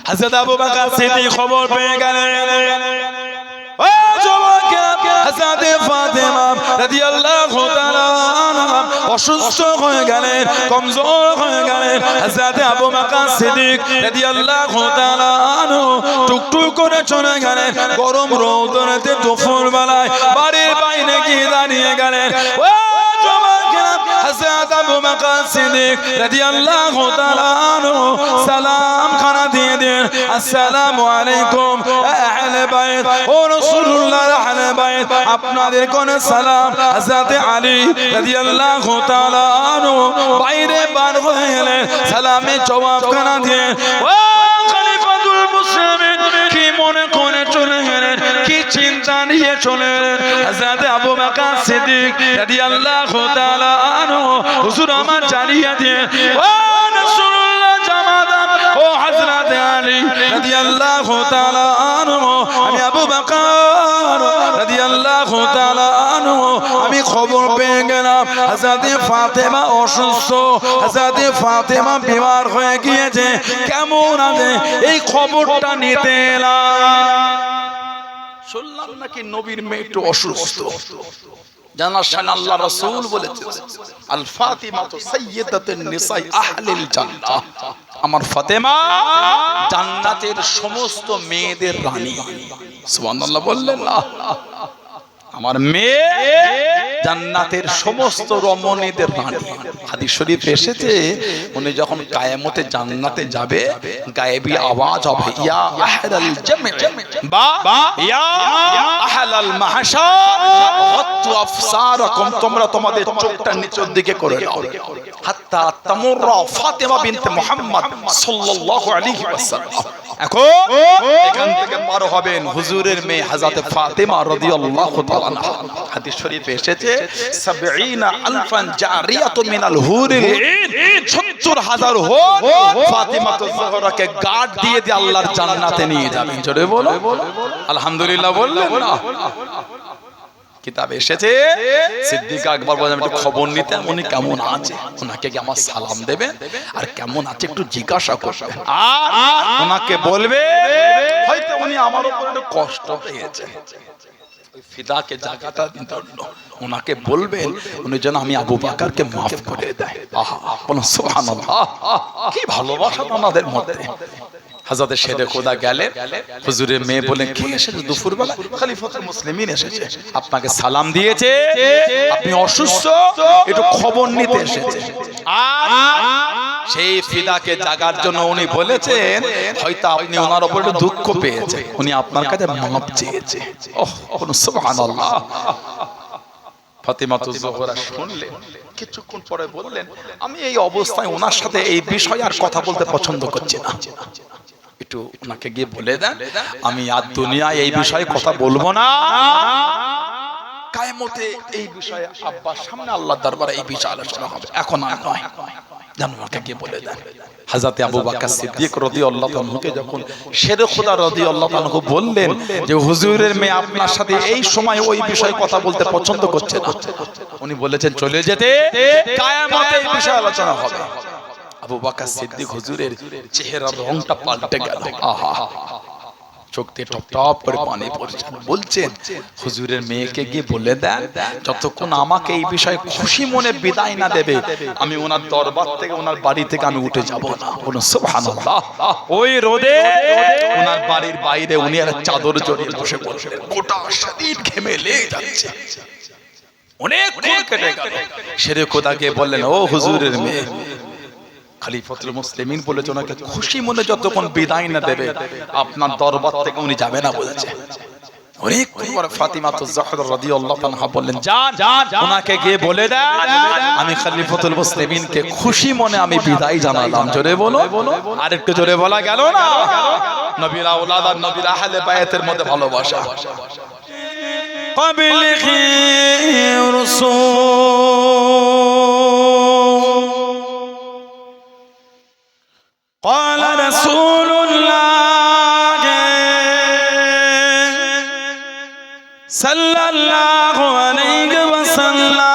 হযরত আবু বকর সিদ্দিক খবর পেয়ে গেলেন হযরত ফাতেমা রাদিয়াল্লাহু তাআলা আনহা অসুস্থ হয়ে গেলেন, কমজোর হয়ে গেলেন। হযরত আবু বকর সিদ্দিক রাদিয়াল্লাহু তাআলা আনহু টুকটুক করে চলে গেলেন। গরম রৌদ্রেতে দুপুর বেলায় বাড়ির বাইরে গিয়ে দাঁড়িয়ে গেলেন। হযরত আবু বকর সিদ্দিক রাদিয়াল্লাহু তাআলা আনহু সালাম খানা দিয়ে দেন, আসসালামু আলাইকুম আহলে বাইত ও রাসূলুল্লাহর আহলে বাইত, আপনাদের কোন সালাম। হযরত আলী রাদিয়াল্লাহু তাআলা আনহু বাইরে বার হয়ে গেলেন, সালামে জবাব খানা দিয়ে ও খলিফাতুল মুসলিমিন কি মনে করে চলে গেলেন, কি চিন্তা নিয়ে চলে গেলেন। হযরত আবু বকর সিদ্দিক রাদিয়াল্লাহু তাআলা আনহু হুজুর আমার জানিয়ে দিয়ে ও রাসূলুল্লাহ জামাদাম ও হযরত আলী রাদিয়াল্লাহু তাআলা আনহু, আমি আবু বকর রাদিয়াল্লাহু তাআলা আনহু আমি খবর পেয়ে গেলাম হযরত ফাতেমা অসুস্থ, হযরত ফাতেমা বিমার হয়ে গিয়েছে, কেমন আছে এই খবরটা নিতে এলাম। শুনলাম নাকি নবীর মেয়ে একটু অসুস্থ। জানাশান আল্লাহ রাসূল বলেছেন আল ফাতিমাতু সাইয়্যিদাতুন নিসাই আহলিল জান্নাহ, আমার ফাতেমা জান্নাতের সমস্ত মেয়েদের রানী। সুবহানাল্লাহ বললেন না, আমার মেয়ে জান্নাতের সমস্ত রমণীদের রানী। হাদিস শরীফে এসেছে উনি যখন কিয়ামতে জান্নাতে যাবে গায়েবী আওয়াজ হবে ইয়া আহলাল জামি বা ইয়া আহলাল মাহশার গাত্তু আফসারাকুম, তোমরা তোমাদের চোখটা নিচের দিকে করে দাও হাত্তা তামুররা ফাতিমা বিনতে মুহাম্মদ সাল্লাল্লাহু আলাইহি ওয়াসাল্লাম। এখন এখান থেকে পার হবেন হুজুরের মেয়ে হযরত ফাতিমা রাদিয়াল্লাহু তাআলা আনহা। হাদিস শরীফে এসেছে ৭০,০০০ জারিয়াতুন মিনাল হুরিল ঈন, ৭০,০০০ হুর ফাতিমাতুজ জোহরাকে গার্ড দিয়ে দিয়ে আল্লাহর জান্নাতে নিয়ে যাবেন। জোরে বলো আলহামদুলিল্লাহ বললেন না। কিতাবে এসেছে সিদ্দিকা আকবর বলেন একটু খবর নিতে উনি কেমন আছে, ওনাকে কি আমার সালাম দেবেন আর কেমন আছে একটু জিজ্ঞাসা করবেন, আর ওনাকে বলবে হয়তো উনি আমার উপর একটু কষ্ট পেয়েছে, ওই ফিদাকে জায়গাটা জন্য ওনাকে বলবেন উনি যেন আমি আবু বকরকে মাফ করে দেয়। আহা বলুন সুবহানাল্লাহ, কি ভালোবাসা ওনাদের মধ্যে। হযরত শেরে খোদা গেলেন, হুজুরের মেয়ে বলেন কে এসেছে দুপুরবেলা? খলিফাতুল মুসলিমিন এসেছে, আপনাকে সালাম দিয়েছে, আপনি অসুস্থ, একটু খবর নিতে এসেছে। আর সেই ফিদাকে জাগার জন্য উনি বলেছেন হয়তো আপনি ওনার উপর একটু দুঃখ পেয়েছে, উনি আপনার কাছে মাপ চেয়েছে। ওহ সুবহানাল্লাহ। ফাতিমাতুজ জোহরা শুনলেন, কিছুক্ষণ পরে বললেন আমি এই অবস্থায় ওনার সাথে এই বিষয়ে আর কথা বলতে পছন্দ করছি না, একটু ওনাকে গিয়ে বলে দেন আমি আর দুনিয়ায় এই বিষয়ে কথা বলবো না, কিয়ামতে এই বিষয়ে আব্বার সামনে আল্লাহর দরবারে এই বিষয় আলোচনা হবে, এখন আর নয়। জানো ওনাকে গিয়ে বলে দেন। হযরত আবু বকর সিদ্দিক রাদিয়াল্লাহু আনহুকে যখন শেরে খোদা রাদিয়াল্লাহু আনহু বললেন যে হুজুরের মেয়ে আপনার সাথে এই সময় ওই বিষয়ে কথা বলতে পছন্দ করছে না, উনি বলেছেন চলে যেতে, কিয়ামতে এই বিষয়ে আলোচনা হবে। আবু বকর সিদ্দিক হুজুরের চেহারার রংটা পাল্টে গেল, আহা চোখ দিয়ে টপ টপ করে পানি পড়ছে। বলছেন হুজুরের মেয়েকে গিয়ে বলে দেন যতক্ষণ আমাকে এই বিষয়ে খুশি মনে বিদায় না দেবে আমি ওনার দরবার থেকে ওনার বাড়ি থেকে আমি উঠে যাব না। বলুন সুবহানাল্লাহ। ওই রোদে ওনার বাড়ির বাইরে উনি আর চাদর জড়িয়ে বসে পড়লেন, গোটা শরীর ঘেমে লেগে যাচ্ছে, অনেক খুন কেটে গেল। শেরে খোদা গিয়ে বললেন ও হুজুরের মেয়ে, খলিফাতুল মুসলিমিন বলেছে ওনাকে খুশি মনে যতক্ষণ বিদায় না দেবে আপনার দরবার থেকে উনি যাবে না বলেছে। অনেক পরে ফাতিমাতুজ জোহরা রাদিয়াল্লাহু আনহা বললেন যান ওনাকে গিয়ে বলে দেন আমি খলিফাতুল মুসলিমিনকে খুশি মনে আমি বিদায় জানালাম। জোরে বলো, আর একটু জোরে বলা গেল না? নবীর আওলাদ আর নবীর আহলে বায়াতের মধ্যে ভালোবাসা। ক্বাবলিহি রাসূল قال رسول الله صلى الله عليه وسلم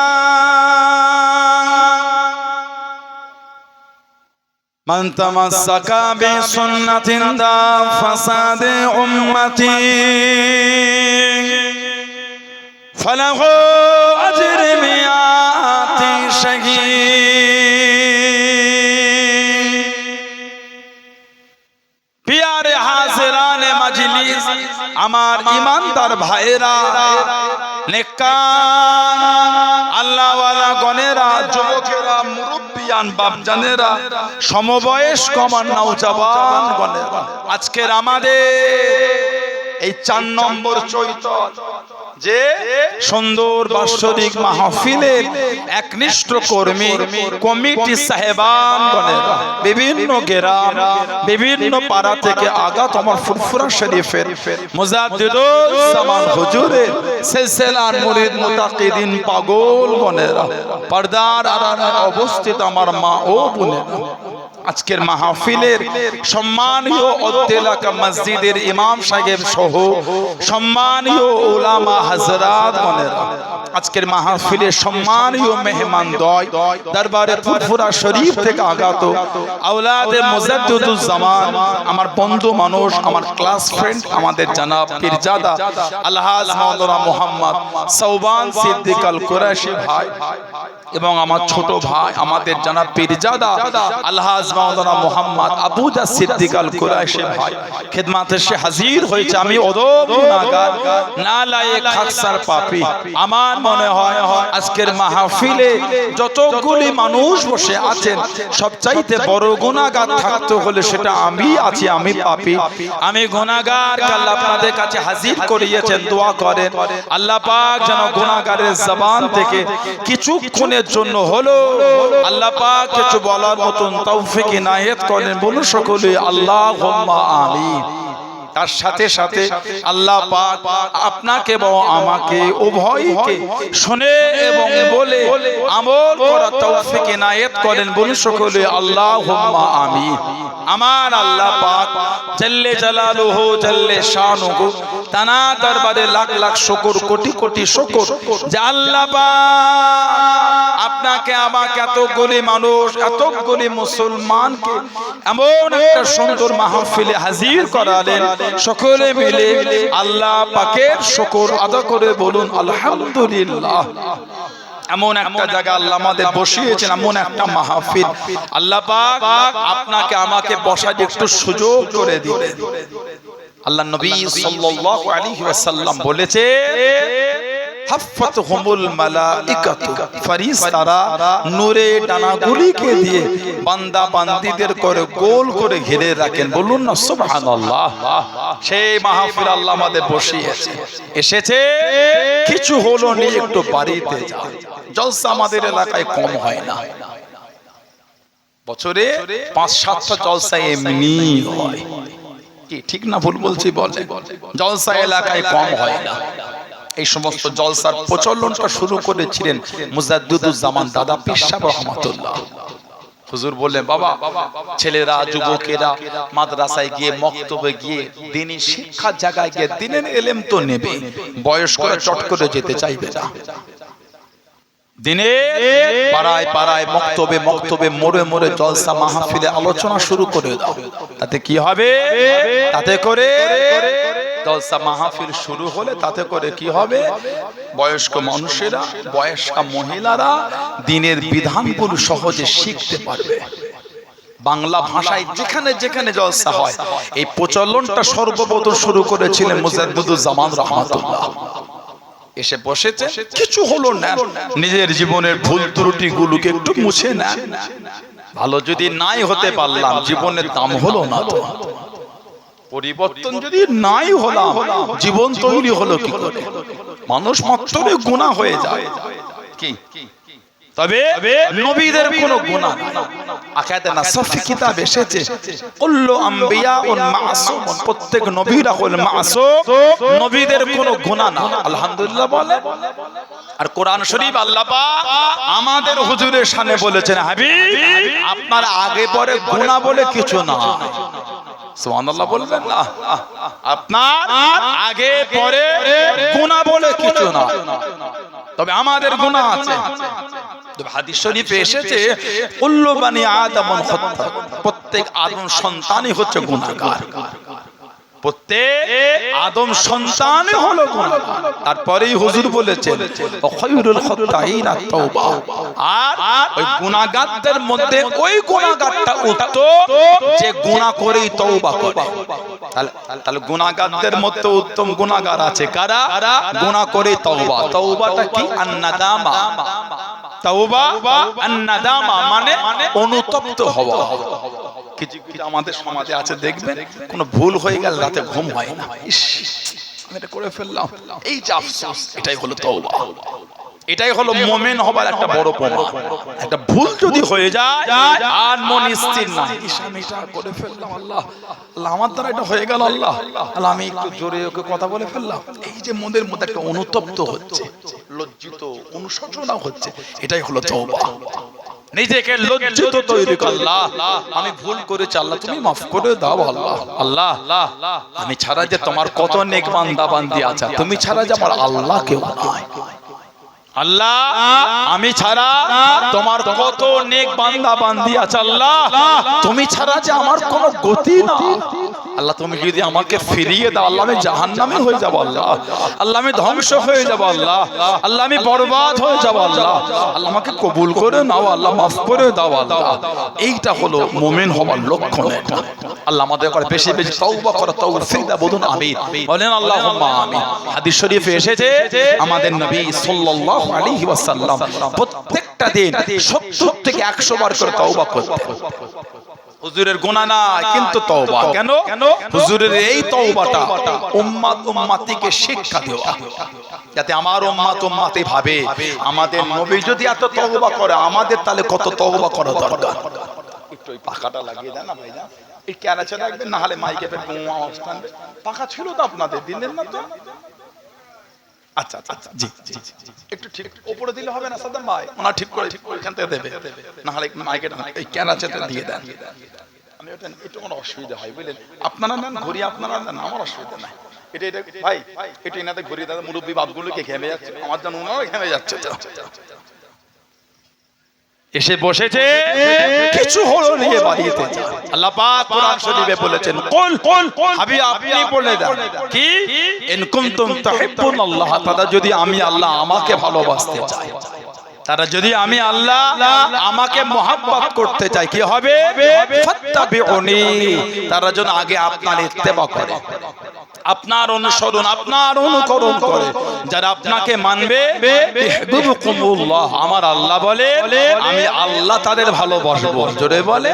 মান তামাসসাকা বিসুন্নাতিন দা ফাসাদে উম্মতি ফালাহু আজরু মিয়াতি শাহীদ। প্যারে হাজিরানে মজলিস, আমার ঈমানদার ভাইরা, নেককার আল্লাহ ওয়ালা গণেরা, যুবকেরা, মুরব্বিয়ান বাপজানেরা, সমবয়স্ক আমার নওজওয়ান গণেরা, আজকের আমাদের এই ৪ নম্বর চৈতল যে সুন্দর বাৎসরিক মাহফিলের একনিষ্ঠ কর্মী কমিটি সাহেবান গণেরা, বিভিন্ন গ্রাম বিভিন্ন পাড়া থেকে আগত আমার ফুরফুরা শরীফের মুজাদ্দিদুল জামান হুজুরের সিলসিলার মুরিদ মুতাকিদিন পাগল গণেরা, পর্দার আড়ালে অবস্থিত আমার মা ও বোনেরা, আজকের মাহফিলের সম্মানীয় অত্তেলাকা মসজিদের ইমাম সাহেব সহ সম্মানীয় উলামা হযরত গণেরা, আজকের মাহফিলের সম্মানীয় মেহমান দয় দরবারে ফুরফুরা শরীফ থেকে আগত আওলাদে মুজাদ্দিদুল জামান, আমার বন্ধু মানুষ, আমার ক্লাস ফ্রেন্ড, আমাদের জনাব পীরজাদা আলহাজ মাওলানা মুহাম্মদ সৌবান সিদ্দিক আল কুরাইশি ভাই এবং আমার ছোট ভাই আমাদের জনাব পীরজাদা আলহাজ মাওলানা মুহাম্মদ আবুজা সিদ্দিক আল কুরাইশি ভাই খিদমতে এসে হাজির হয়েছে। আমি অদব গুনাহগার, নালায়েক, খাকসার, পাপী। আমার মনে হয় আজকের মাহফিলে যতগুলি মানুষ বসে আছেন সবচাইতে বড় গুনাহগার থাকতে হলে সেটা আমি আছি, আমি পাপী, আমি গুনাহগার। আল্লাহ আপনাদের কাছে হাজির করিয়েছেন, দোয়া করেন আল্লাহ পাক যেন গুনাহগারের জবান থেকে কিছুক্ষণের জন্য হলো আল্লাহ পাক কিছু বলার মতন তৌফিক ইনায়েত করেন। বলুন সকলে আল্লাহুম্মা আমিন। তার সাথে সাথে আল্লাহ পাক আপনাকে এবং আমাকে উভয়কে শুনে এবং বলে আমল করার তৌফিক ইনায়েত করেন। বলুন সকলে আল্লাহুম্মা আমিন। আমার আল্লাহ পাক জাল্লে জালালুহু জাল্লে শানুহু তানা দরবারে লাখ লাখ শুকর, কোটি কোটি শুকর যে আল্লাহ পাক আপনাকে আমাকে এতগুলি মানুষ, এতগুলি মুসলমানকে এমন একটা সুন্দর মাহফিলে হাজির করালেন। সকলে মিলে আল্লাহ পাকের শুকর আদা করে বলুন আলহামদুলিল্লাহ। এমন একটা জায়গা আল্লাহ আমাদের বসিয়েছেন, এমন একটা মাহফিল আল্লাহ পাক আপনাকে আমাকে বসার একটু সুযোগ করে দিলেন। আল্লাহ নবী সাল্লাল্লাহু আলাইহি ওয়াসাল্লাম বলেছে হাফাতহুমুল মালাইকাতু, ফেরেশতারা নূরে ডানাগুলিকে দিয়ে বান্দা বান্দীদের করে গোল করে ঘিরে রাখেন। বলুন না সুবহানাল্লাহ। সেই মাহফিল আল্লাহ আমাদের বসিয়েছে, এসেছে কিছু হলো নি, একটু বাড়িতে যাও। জলসা আমাদের এলাকায় কম হয় না, বছরে ৫-৭টা জলসা এমনি হয়। কি ঠিক না ভুল বলছি? বলে জলসা এলাকায় কম হয় না। এই সমস্ত জলসার প্রচলনটা শুরু করেছিলেন মুজাদ্দিদুল জামান দাদা পীর সাহেব রহমাতুল্লাহ। হুজুর বললেন বাবা, ছেলেরা যুবকেরা মাদ্রাসায় গিয়ে মক্তবে গিয়ে দ্বীনি শিক্ষার জায়গায় গিয়ে দ্বীনের ইলম তো নেবে, বয়স্করা চট করে যেতে চাইবে না। দিনে পাড়ায় পাড়ায় মক্তবে মক্তবে মোড়ে মোড়ে জলসা মাহফিলে আলোচনা শুরু করে দাও। তাতে কি হবে? তাতে করে জলসা মাহফিল শুরু হলে তাতে করে কি হবে? বয়স্ক মানুষেরা, বয়স্কা মহিলারা দ্বীনের বিধানগুলো সহজে শিখতে পারবে। বাংলা ভাষায় যেখানে যেখানে জলসা হয় এই প্রচলনটা সর্বপ্রথম শুরু করেছিলেন মুজাদ্দিদুল জামান রহমাতুল্লাহ। এসে বসেছে, কিছু হলো না, নিজের জীবনের ভুল ত্রুটি গুলোকে একটু মুছে নেন। ভালো যদি নাই হতে পারলাম, জীবনের দাম হলো না তো। পরিবর্তন যদি নাই হলাম, জীবন তৈরি হলো কি করে? মানুষ মাত্রই গুনাহ হয়ে যায়। কি তবে নবীদের কোনো গুনাহ নাই। আকিদা নাসফি কিতাব এসেছে কুল্লু আম্বিয়াউন মাসুম, প্রত্যেক নবীরা হল মাসুম, নবীদের কোনো গুনাহ না। আলহামদুলিল্লাহ বলে। আর কোরআন শরীফ আল্লাহ পাক আমাদের হুজুরের শানে বলেছেন, হাবিব আপনার আগে পরে গুনাহ বলে কিছু না। সুবহানাল্লাহ বলবেন না? আপনার আগে পরে গুনাহ বলে কিছু না, তবে আমাদের গুনাহ আছে। হাদিস শরীফে এসেছে কুল্লু বানি আদম খাত্তা, প্রত্যেক আদম সন্তানই হচ্ছে গুনাহগার, প্রত্যেক আদম সন্তানই হলো গুনাহগার। তারপরেই হুজুর বলেছেন খায়রুল খাত্তাইন আত-তাওবা, আর ওই গুনাহগারদের মধ্যে ওই গুনাহগারটা উত্তম যে গুনাহ করেই তওবা করে। তাহলে গুনাহগারদের মধ্যে উত্তম গুনাহগার আছে কারা? গুনাহ করে তওবা। তওবাটা কি? আন-নাদামা। তওবা আন-নাদামা মানে অনুতপ্ত হওয়া। কিছু আমাদের সমাজে আছে দেখবেন, কোনো ভুল হয়ে গেল রাতে ঘুম হয় না, ইস আমি এটা করে ফেললাম, এই যে আফসোস, এটাই হলো তওবা। এটাই হলো মুমিন হবার একটা বড় প্রমাণ। একটা ভুল যদি হয়ে যায় আর মন স্থির না, ইস আমি এটা করে ফেললাম, আল্লাহ আল্লাহ আমার দ্বারা এটা হয়ে গেল, আল্লাহ আল্লাহ আমি একটু জোরে ওকে কথা বলে ফেললাম, এই যে মনের মধ্যে একটা অনুতপ্ত হচ্ছে, লজ্জিত অনুশোচনা হচ্ছে, এটাই হলো তওবা। নিজেকে লজ্জিত তৈরি কর, আল্লাহ আমি ভুল করেছি, আল্লাহ তুমি মাফ করে দাও, আল্লাহ আল্লাহ আমি ছাড়া যে তোমার কত নেক বান্দা বান্দি আছে, তুমি ছাড়া যে আমার আল্লাহ কেউ নাই, আল্লাহ আমি ছাড়া তোমার কত নেক বান্দা বান্দি আছে, আল্লাহ তুমি ছাড়া যে আমার কোনো গতি না, আল্লাহ তুমি যদি আমাকে ফিরিয়ে দাও, আল্লাহ আমি জাহান্নামে হয়ে যাব, আল্লাহ আল্লাহ আমি ধ্বংস হয়ে যাব, আল্লাহ আল্লাহ আমি বরবাদ হয়ে যাব, আল্লাহ আল্লাহ আমাকে কবুল করে নাও, আল্লাহ মাফ করে দাও, আল্লাহ। এইটা হলো মুমিন হওয়ার লক্ষণ। এটা আল্লাহ আমাদের করে বেশি বেশি তওবা করা, তৌফিক দাও, বলুন আমিন, বলেন আল্লাহুম্মা আমিন। হাদিস শরীফে এসেছে আমাদের নবী সাল্লাল্লাহু আলাইহি ওয়াসাল্লাম প্রত্যেকটা দিন 70 থেকে 100 বার করে তওবা করতেন। হুজুরের গুনাহ নাই কিন্তু তওবা। কেন? হুজুরের এই তওবাটা উম্মত উম্মতিকে শিক্ষা দেওয়া, যাতে আমার উম্মত উম্মতি ভাবে আমাদের নবী যদি এত তওবা করে, আমাদের তাহলে কত তওবা করা দরকার। একটু ওই পাখাটা লাগিয়ে দেন না ভাইজান, এই ক্যারাচে রাখবেন, না হলে মাইকে পে অবস্থান। পাখা ছিল তো আপনাদের, দিলেন না তো? আচ্ছা আচ্ছা জি জি একটু ঠিক উপরে দিলে হবে না সাদ্দাম ভাই? ওনা ঠিক করে এখান থেকে দেবে, না হলে মাইকে এই ক্যারাচেটা দিয়ে দেন। আমি ওটা একটু কোনো অসুবিধা হয় বুঝলেন, আপনারা নেন ঘুরি, আপনারা নেন, আমার অসুবিধা নাই। এটা এটা ভাই এটা এনাতে ঘুরিয়ে দাদা, মুরব্বী বাপগুলোকে ঘেমে যাচ্ছে, আমার জন্য ওনারা ঘেমে যাচ্ছে। এসে বসেছে কিছু হলো নিয়ে বাড়িতে, আল্লাহ পাক কোরআন শরীফে বলেছেন কুল হাবিব আপনি বলে দেন কি ইন কুনতুম তুহিব্বুনাল্লাহ, তারা যদি আমি আল্লাহ আমাকে ভালোবাসতে চাই, তারা যদি আমি আল্লাহ আমাকে মহব্বত করতে চাই, কি হবে? ফাত্তাবিউনি, তারা যেন আগে আপনার ইত্তেবা করে, আপনার অনুসরণ আপনার অনুকরণ করে। যারা আপনাকে মানবে ইহবিবুকুমুল্লাহ, আমার আল্লাহ বলে আমি আল্লাহ তাদের ভালোবাসবো, জোরে বলে।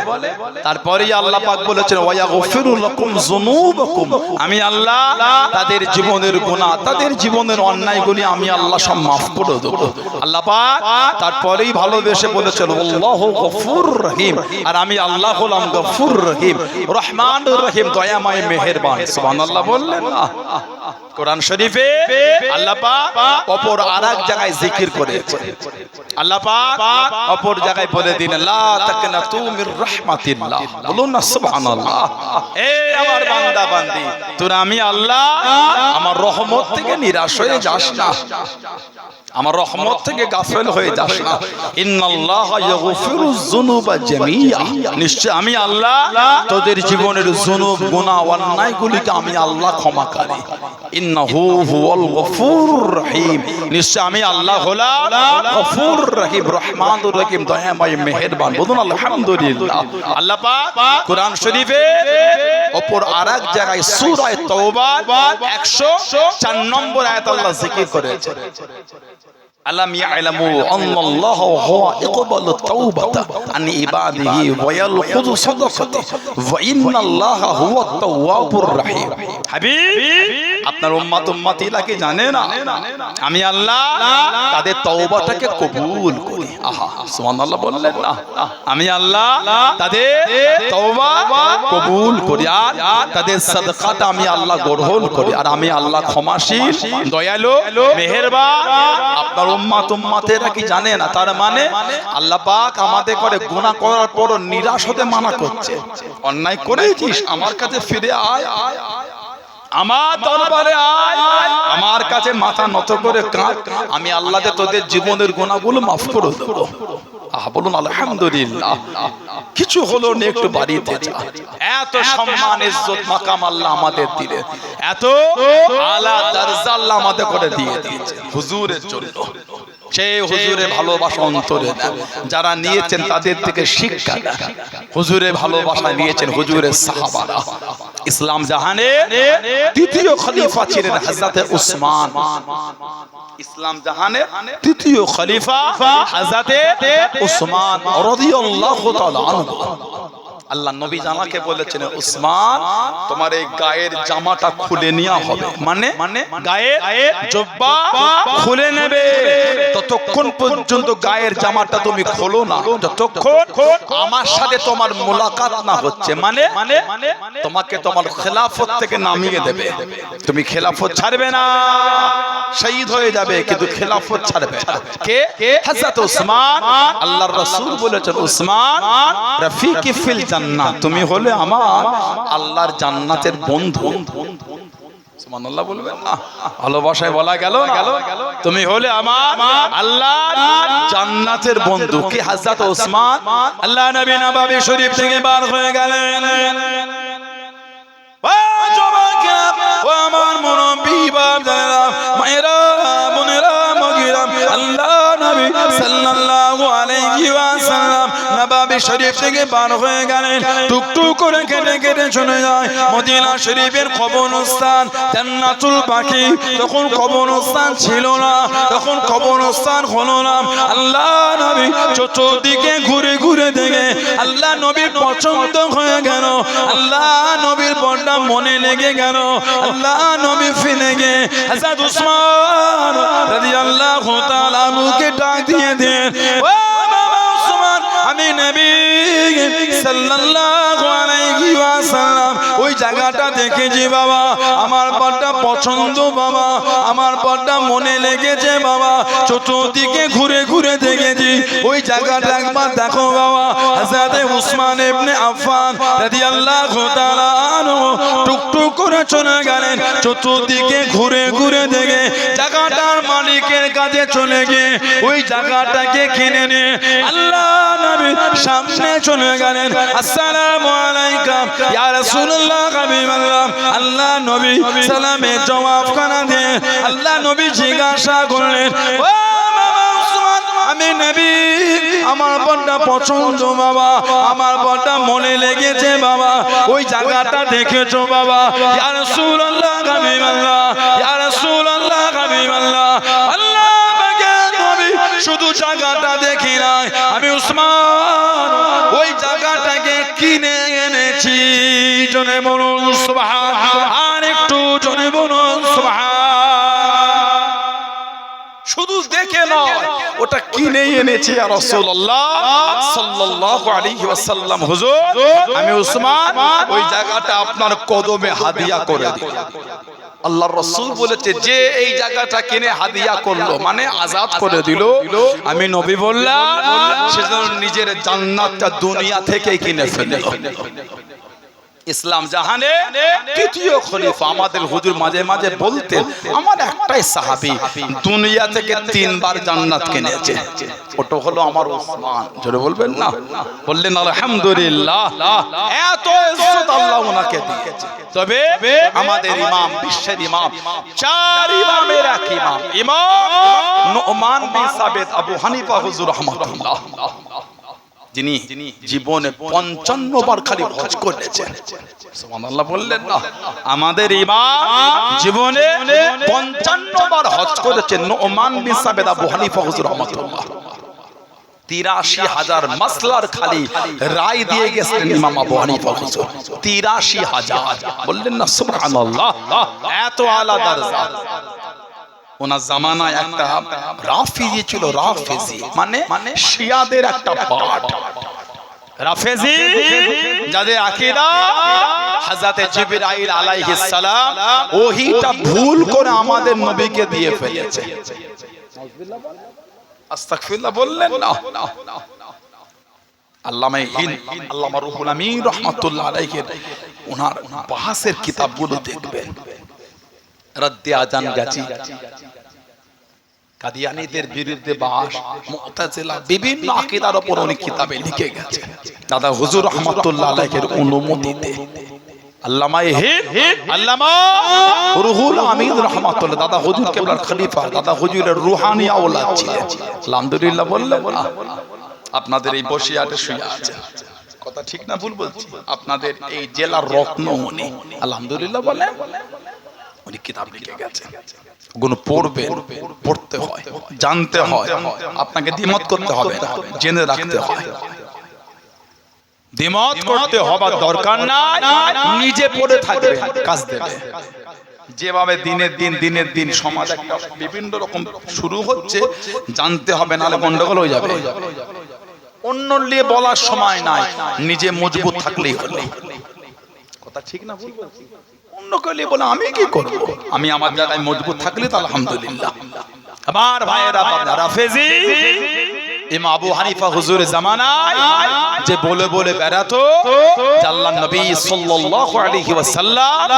তারপরেই আল্লাহ পাক বলেছেন ওয়ায়াগফিরু লাকুম যুনুবাকুম, আমি আল্লাহ তাদের জীবনের গুনাহ, তাদের জীবনের অন্যায়গুলি আমি আল্লাহ সব মাফ করে দেব। আল্লাহ পাক তারপরেই ভালোবেসে বলেছেন আল্লাহু গফুরুর রহিম, আর আমি আল্লাহ হলাম গফুর রহিম, রহমানুর রহিম, দয়াময় মেহেরবান। সুবহানাল্লাহ বললেন না? কোরআন শরীফে আল্লাহ পাক অপর আরেক জায়গায় জিকির করেছে, আল্লাহ পাক অপর জায়গায় বলে দিন লা তাকনাতু মির রাহমাতিল্লাহ, বলুন না সুবহানাল্লাহ। এ আমার বান্দা বান্দি, তোরা আমি আল্লাহ আমার রহমত থেকে নিরাশ হয়ে যাস না, আমার রহমত থেকে গাফেল হয়ে যাস না। ইন্নাল্লাহা ইয়াগফিরুয যুনুবা জামিআ, নিশ্চয় আমি আল্লাহ তোদের জীবনের যুনুব গুনাহ অন্যায়গুলিকে আমি আল্লাহ ক্ষমা করি। ইন্নাহু হুয়াল গফুরুর রহিম, নিশ্চয় আমি আল্লাহ হলাম গফুর রহিম, রহমানুর রহিম, দয়াময় মেহেরবান। বলুন আলহামদুলিল্লাহ। আল্লাহ পাক কোরআন শরীফে অপর আরেক জায়গায় সূরা তাওবা 104 নম্বর আয়াত আল্লাহ জিকির করেছে, আলাম ইয়ালামু আল্লাল্লাহু হুয়া ইয়াকবালু তাওবাতা আন ইবাদিহি ওয়া ইয়ালখুযু সাদাকাতি ওয়া ইন্নাল্লাহা হুয়াত তাওয়াবুর রহিম। হাবিব আপনার উম্মত উম্মতিরা কি জানে না আমি আল্লাহ তাদের তওবাটাকে কবুল করি? আহা সুবহানাল্লাহ বললেন না? আমি আল্লাহ তাদের তওবা কবুল করি, আর তাদের সাদকাটা আমি আল্লাহ গ্রহণ করি, আর আমি আল্লাহ ক্ষমাশীল, দয়ালু, মেহেরবান। আপনার উম্মত উম্মতেরা কি জানে না? তার মানে আল্লাহ পাক আমাদের করে গুনাহ করার পর নিরাশ হতে মানা করছে। অন্যায় করেছিস, আমার কাছে ফিরে আয়, আমার দরবারে আয়, আমার কাছে মাথা নত করে কাঁদ, আমি আল্লাহ তোদের জীবনের গুনাহগুলো মাফ করে দেবো। বলুন আলহামদুলিল্লাহ। কিছু হলো না, একটু বাড়িতে যা। এত সম্মান ইজ্জত মাকাম আল্লাহ আমাদের দিলেন, এত আলা দরজা আল্লাহ আমাদের করে দিয়ে দিয়েছে হুজুরের জন্য। সেই হুজুরের ভালোবাসা অন্তরে যারা নিয়েছেন তাদের থেকে শিক্ষা, হুজুরের ভালোবাসা নিয়েছেন হুজুরের সাহাবারা। ইসলাম জাহানের তৃতীয় খলিফা ছিলেন হযরত উসমান। ইসলাম জাহানের তৃতীয় খলিফা হযরত উসমান রাদিয়াল্লাহু তাআলা আনহু। আল্লাহ নবী জামাকে বলেছেন, উসমান তোমার এই গায়ের জামাটা খুলে নেওয়া হবে, মানে গায়ের জুব্বা খুলে নেবে। ততক্ষণ পর্যন্ত গায়ের জামাটা তুমি খোলো না যতক্ষণ আমার সাথে তোমার মোলাকাত না হচ্ছে, মানে তোমাকে তোমার খেলাফত থেকে নামিয়ে দেবে। তুমি খেলাফত ছাড়বে না, শহীদ হয়ে যাবে, কিন্তু খেলাফত ছাড়বে না। কে? হযরত উসমান। আল্লাহর রাসূল বলেছেন, উসমান রফিকি ফিল জান্নাহ, তুমি হলে আমার আল্লাহর জান্নাতের বন্ধু। সুবহানাল্লাহ বলবেন না? ভালোবাসায় বলা গেল না, তুমি হলে আমার আল্লাহর জান্নাতের বন্ধু। কি হযরত উসমান? আল্লাহ নবী নববী শরীফ থেকে বার হয়ে গেলেন। ও যুবকেরা, ও আমার মুরব্বি বাপদাদা, মায়েরা, বোনেরা, মগিরা, আল্লাহ নবী সাল্লাল্লাহু আলাইহি ওয়াসাল্লাম নববী শরীফ থেকে বার হয়ে গেলেন। টুকটুক করে কেটে কেটে চলে যায় মদিনা শরীফের কবরস্থান জান্নাতুল বাকি। তখন কবরস্থান ছিল না, তখন কবরস্থান হলো না। আল্লাহ নবী চতুর্দিকে ঘুরে ঘুরে দেখে আল্লাহ নবীর পছন্দ হয়ে গেল, আল্লাহ নবীর বড়টা মনে লেগে গেল। আল্লাহ নবী ফিরে গিয়ে হযরত উসমান রাদিয়াল্লাহু তাআলা আনহুকে ডাক দিয়ে দেন, ও বাবা উসমান, আমি নবী সাল্লাল্লাহু আলাইহি ওয়াসাল্লাম ওই জায়গাটা দেখেছি বাবা, আমার বড়টা পছন্দ বাবা, আমার বড়টা মনে লেগেছে বাবা। চতুর্দিকে ঘুরে ঘুরে দেখেছি, ওই জায়গাটা একবার দেখো বাবা। হযরত উসমান ইবনে আফফান রাদিয়াল্লাহু তাআলা আনহু টুকটুক করে চলে গেলেন। চতুর্দিকে ঘুরে ঘুরে দেখে জায়গাটার মালিকের কাছে চলে গিয়ে ওই জায়গাটাকে কিনে নিয়ে আল্লাহ নবী সামনে চলে গেলেন। আসসালামু আলাইকুম ইয়া রাসূলুল্লাহ হাবিবাল্লাহ। আল্লাহ নবী সালামের জবাব খানা দিয়ে আল্লাহ নবী জিজ্ঞাসা করলেন, ও বাবা উসমান, আমি নবী, আমার বড়টা পছন্দ বাবা, আমার বড়টা মনে লেগেছে বাবা, ওই জায়গাটা দেখেছো বাবা? ইয়া রাসূলুল্লাহ হাবিবাল্লাহ, ইয়া রাসূলুল্লাহ হাবিবাল্লাহ। আল্লাহ পাকের নবী শুধু জায়গাটা দেখি নাই, আমি উসমান ওই জায়গাটাকে কিনে এনেছি। জনে বলুন সুবহান, আর একটু জনে বলুন সুবহান। শুধু দেখে নয়, ওটা কিনে এনেছি ইয়া রাসূলুল্লাহ সাল্লাল্লাহু আলাইহি ওয়াসাল্লাম। হুজুর, আমি উসমান ওই জায়গাটা আপনার কদমে হাদিয়া করে দিই। আল্লাহর রাসূল বলেছে, যে এই জায়গাটা কিনে হাদিয়া করলো মানে আজাদ করে দিল, আমি নবী বললাম সে যেন নিজের জান্নাতটা দুনিয়া থেকে কিনে ফেলল। ইসলাম জাহানে তৃতীয় খলিফা আমাদের হুজুর মাঝে মাঝে বলতেন, আমার একটাই সাহাবী দুনিয়া থেকে 3 বার জান্নাত কিনেছে, ওটা হলো আমার উসমান। জোরে বলবেন না? বললেন আলহামদুলিল্লাহ। এত ইজ্জত আল্লাহ ওনাকে দিয়েছে। তবে আমাদের ইমাম, বিশ্বের ইমাম, 4 ইমামের এক ইমাম, ইমাম নুমান বিন সাবিত আবু হানিফা হুজুর রাহমাতুল্লাহ, যিনি জীবনে 55 বার খালি হজ করেছেন। সুবহানাল্লাহ বললেন না? আমাদের ইমাম জীবনে 55 বার হজ করেছেন। নুমান বিন সাবিত আবু হানিফা হুজুর রাহমাতুল্লাহ 83,000 মাসলার খালি রায় দিয়ে গেছেন ইমাম আবু হানিফা হুজুর। 83,000 বললেন না? সুবহানাল্লাহ, এত আলা দরজা। ওনার জামানায় একটা রাফিজি ছিল, রাফিজি মানে শিয়াদের একটা পার্ট। রাফিজি যাদের আকীদা হযরত জিবরাইল আলাইহিস সালাম ওহিটা ভুল করে আমাদের নবীকে দিয়ে ফেলেছে। আস্তাগফিরুল্লাহ বললেন না? আল্লামা হিন্দ, আল্লামা রুহুল আমিন রাহমাতুল্লাহ আলাইহি ওনার বাহাসের কিতাবগুলো দেখবেন, রদ্দে আজান গেছি, কাদিয়ানীদের বিরুদ্ধে বাস, মুতাজিলা বিভিন্ন আকীদার উপর উনি কিতাবে লিখে গেছে। দাদা হুজুর রহমাতুল্লাহ আলাইহির অনুমতিতে আল্লামা আল্লামা রুহুল আমিন রাহমাতুল্লাহ, দাদা হুজুর কেবলার খলিফা, দাদা হুজুরের রুহানি আওলাদ ছিলেন। আলহামদুলিল্লাহ বললেন না? আপনাদের এই বসিয়াটে শুয়ে আছে, কথা ঠিক না ভুল বলছি? আপনাদের এই জেলার রত্ন উনি, আলহামদুলিল্লাহ বলেন, উনি কিতাব লিখে গেছে। গুণ পড়বে, পড়তে হয়, জানতে হয়, আপনাকে দ্বিমত করতে হবে না, জেনে রাখতে হয়। দ্বিমত করতে হবার দরকার নাই, নিজে পড়ে থাকবে, কাজ দেবে। যেভাবে দিনের দিন সমাজ একটা বিভিন্ন রকম শুরু হচ্ছে, জানতে হবে, নাহলে গন্ডগোল হয়ে যাবে। অন্য নিয়ে বলার সময় নাই, নিজে মজবুত থাকলেই হলো। কথা ঠিক না ভুল বলছি? অন্য কেউ বলে আমি কি করব, আমি আমার জায়গায় মজবুত থাকলে তো আলহামদুলিল্লাহ। আবার ভাইয়েরা, রাফেজি ইমাম আবু হানিফা হুজুরের জামানায় যে বলে বলে বেড়াতো, আল্লাহর নবী সাল্লাল্লাহু আলাইহি ওয়াসাল্লাম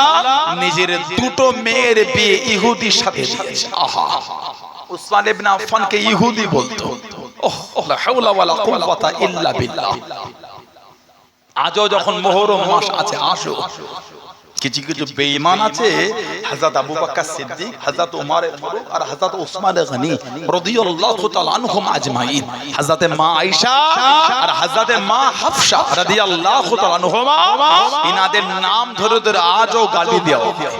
নিজের দুটো মেয়ের বিয়ে ইহুদির সাথে দিয়েছে। আহা, উসমান ইবনে আফফানকে ইহুদি বলতো। ওহ, লা হাওলা ওয়ালা কুওয়াতা ইল্লা বিল্লাহ। আজও যখন মুহররম মাস আছে, আসো, কিছু কিছু বেঈমান আছে, হযরত আবু বকর সিদ্দিক, হযরত ওমর ফারুক আর হযরত উসমান গনি রাদিয়াল্লাহু তাআলা আনহুম আজমাইন, হযরত মা আয়েশা আর হযরত মা হাফসা রাদিয়াল্লাহু তাআলা আনহুমা, ইনাদের নাম ধরে ধরে আজও গালি দেওয়া হয়।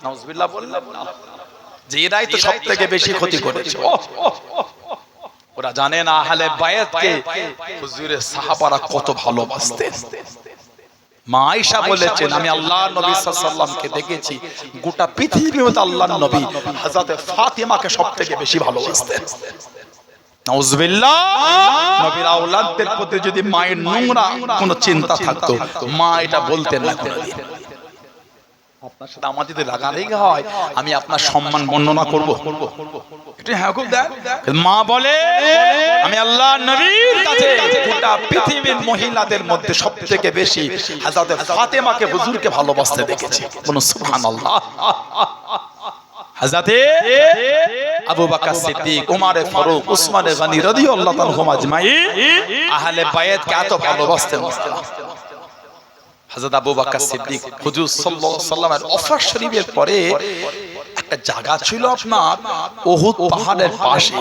নাউজুবিল্লাহ বললাম যে এরাই তো সবথেকে বেশি ক্ষতি করেছে। ওরা জানে না আহলে বায়াতকে হুজুরের সাহাবারা কত ভালোবাসতেন। মা আয়েশা বলেছেন, আমি আল্লাহর নবী সাল্লাল্লাহু আলাইহি ওয়াসাল্লামকে দেখেছি, গোটা পৃথিবীর মধ্যে আল্লাহর নবী হযরত ফাতিমাকে সবথেকে বেশি ভালোবাসতেন। নাউজুবিল্লাহ। নবীর আওলাদদের প্রতি যদি মায়ের নোংরা কোনো চিন্তা থাকতো, মা এটা বলতেন না কোনোদিন। আপনার সাথে আমার যদি রাগারাগি হয়, আমি আপনার সম্মান বর্ণনা করব? একটু হ্যাঁ খুব দেন। মা বলে, আমি আল্লাহর নবীর কাছে গোটা পৃথিবীর মহিলাদের মধ্যে সবথেকে বেশি হযরত ফাতেমাকে হুজুরকে ভালোবাসতে দেখেছি। বলুন সুবহানাল্লাহ। হযরত আবু বকর সিদ্দিক, ওমর ফারুক, উসমান গনি রাদিয়াল্লাহু আনহুম আজমাইন আহলে বায়াতকে এত ভালোবাসতেন। হযরত আবু বকর সিদ্দিক হুজুর সাল্লাল্লাহু আলাইহি ওয়াসাল্লামের ওফর শরীফের পরে একটা জায়গা ছিল আপনার উহুদ পাহাড়ের পাশে,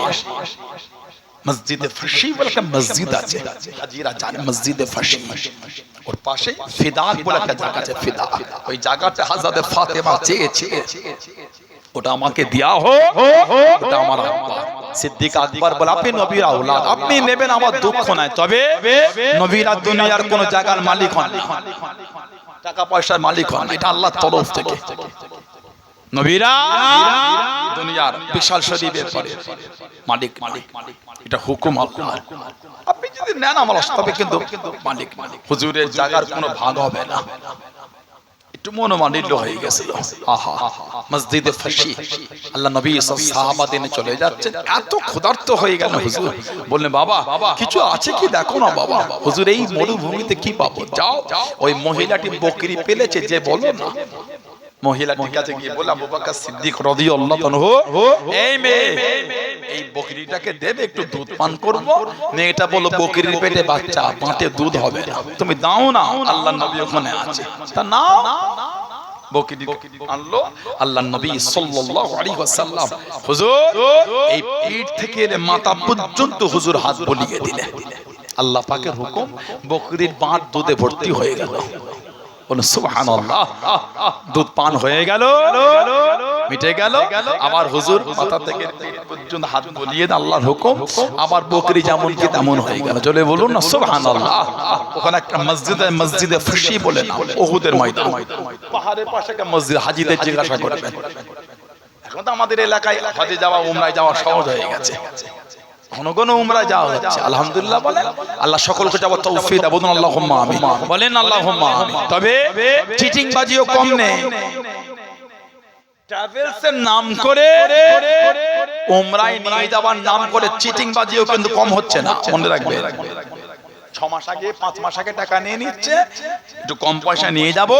মসজিদে ফাশি বলে একটা মসজিদ আছে, হাজিরা জানে মসজিদে ফাশি, ওর পাশে ফিদাক বলে একটা জায়গা আছে, ফিদা। ওই জায়গাটা হযরত ফাতেমা চেয়েছে ওটা আমাকে দেয়া হোক, ওটা আমার আব্বা। সিদ্দিক আকবর বলে, আপনি নবীর আওলাদ, আপনি নেবেন, আমার দুঃখ নাই, তবে নবীরা দুনিয়ার কোন জায়গার মালিক হন না, টাকা পয়সার মালিক হন না, এটা আল্লাহর তরফ থেকে। নবীরা দুনিয়ার বিশাল শরীফের পরে মালিক, এটা হুকুম আল্লাহর। আপনি যদি নেন আমার, তবে কিন্তু মালিক, হুজুরের জায়গার কোনো ভাগ হবে না। একটু মনোমালিন্য হয়ে গেছিল। আহা, মসজিদে ফাশি আল্লাহ নবী সাহাবাদের নিয়ে চলে যাচ্ছেন, এত ক্ষুধার্ত হয়ে গেল। হুজুর বললেন, বাবা কিছু আছে কি দেখো না বাবা। হুজুর, এই মরুভূমিতে কি পাবো? যাও, ওই মহিলাটি বকরি পেলেছে, যে বলো না। মহিলাটির কাছে গিয়ে বললাম, আবু বকর সিদ্দিক রাদিয়াল্লাহু আনহু, এই মেয়ে, এই বকরিটাকে দেবে, একটু দুধ পান করব। মেয়েটা বলো, বকরির পেটে বাচ্চা, পাঁটে দুধ হবে না, তুমি দাও না, আল্লাহর নবী ওখানে আছে। তা নাও। বকরি আনলো, আল্লাহর নবী সাল্লাল্লাহু আলাইহি ওয়াসাল্লাম হুজুর এই পিঠ থেকে মাথা পর্যন্ত হুজুর হাত বুলিয়ে দিলেন। আল্লাহ পাকের হুকুম, বকরির বাট দুধে ভর্তি হয়ে গেল। বলুন সুবহানাল্লাহ। দুধ পান হয়ে গেল, মিটে গেল। আবার হুজুর মাথা থেকে পর্যন্ত হাত বুলিয়ে দেন, আল্লাহর হুকুম, আবার বকরি যেমন কি তেমন হয়ে গেল। চলে বলুন না সুবহানাল্লাহ। ওখানে একটা মসজিদে ফাশি বলে না, উহুদের ময়দান, পাহাড়ের পাশে একটা মসজিদ। হাজীদের জিজ্ঞাসা করবেন, এখন তো আমাদের এলাকায় হজে যাওয়া, উমরায় যাওয়া সহজ হয়ে গেছে, ঘন ঘন উমরায় যাওয়া হচ্ছে, আলহামদুলিল্লাহ বলেন। আল্লাহ সকলকে যাওয়ার তৌফিক দাও, বলুন আল্লাহুম্মা আমিন, বলেন আল্লাহুম্মা আমিন। তবে চিটিং বাজিও কম নেই। ট্রাভেলসের নাম করে উমরায় নিয়ে যাওয়ার নাম করে চিটিং বাজিও কিন্তু কম হচ্ছে না, মনে রাখবেন। 6 মাস আগে 5 মাস আগে টাকা নিয়ে নিচ্ছে, একটু কম পয়সা নিয়ে যাব,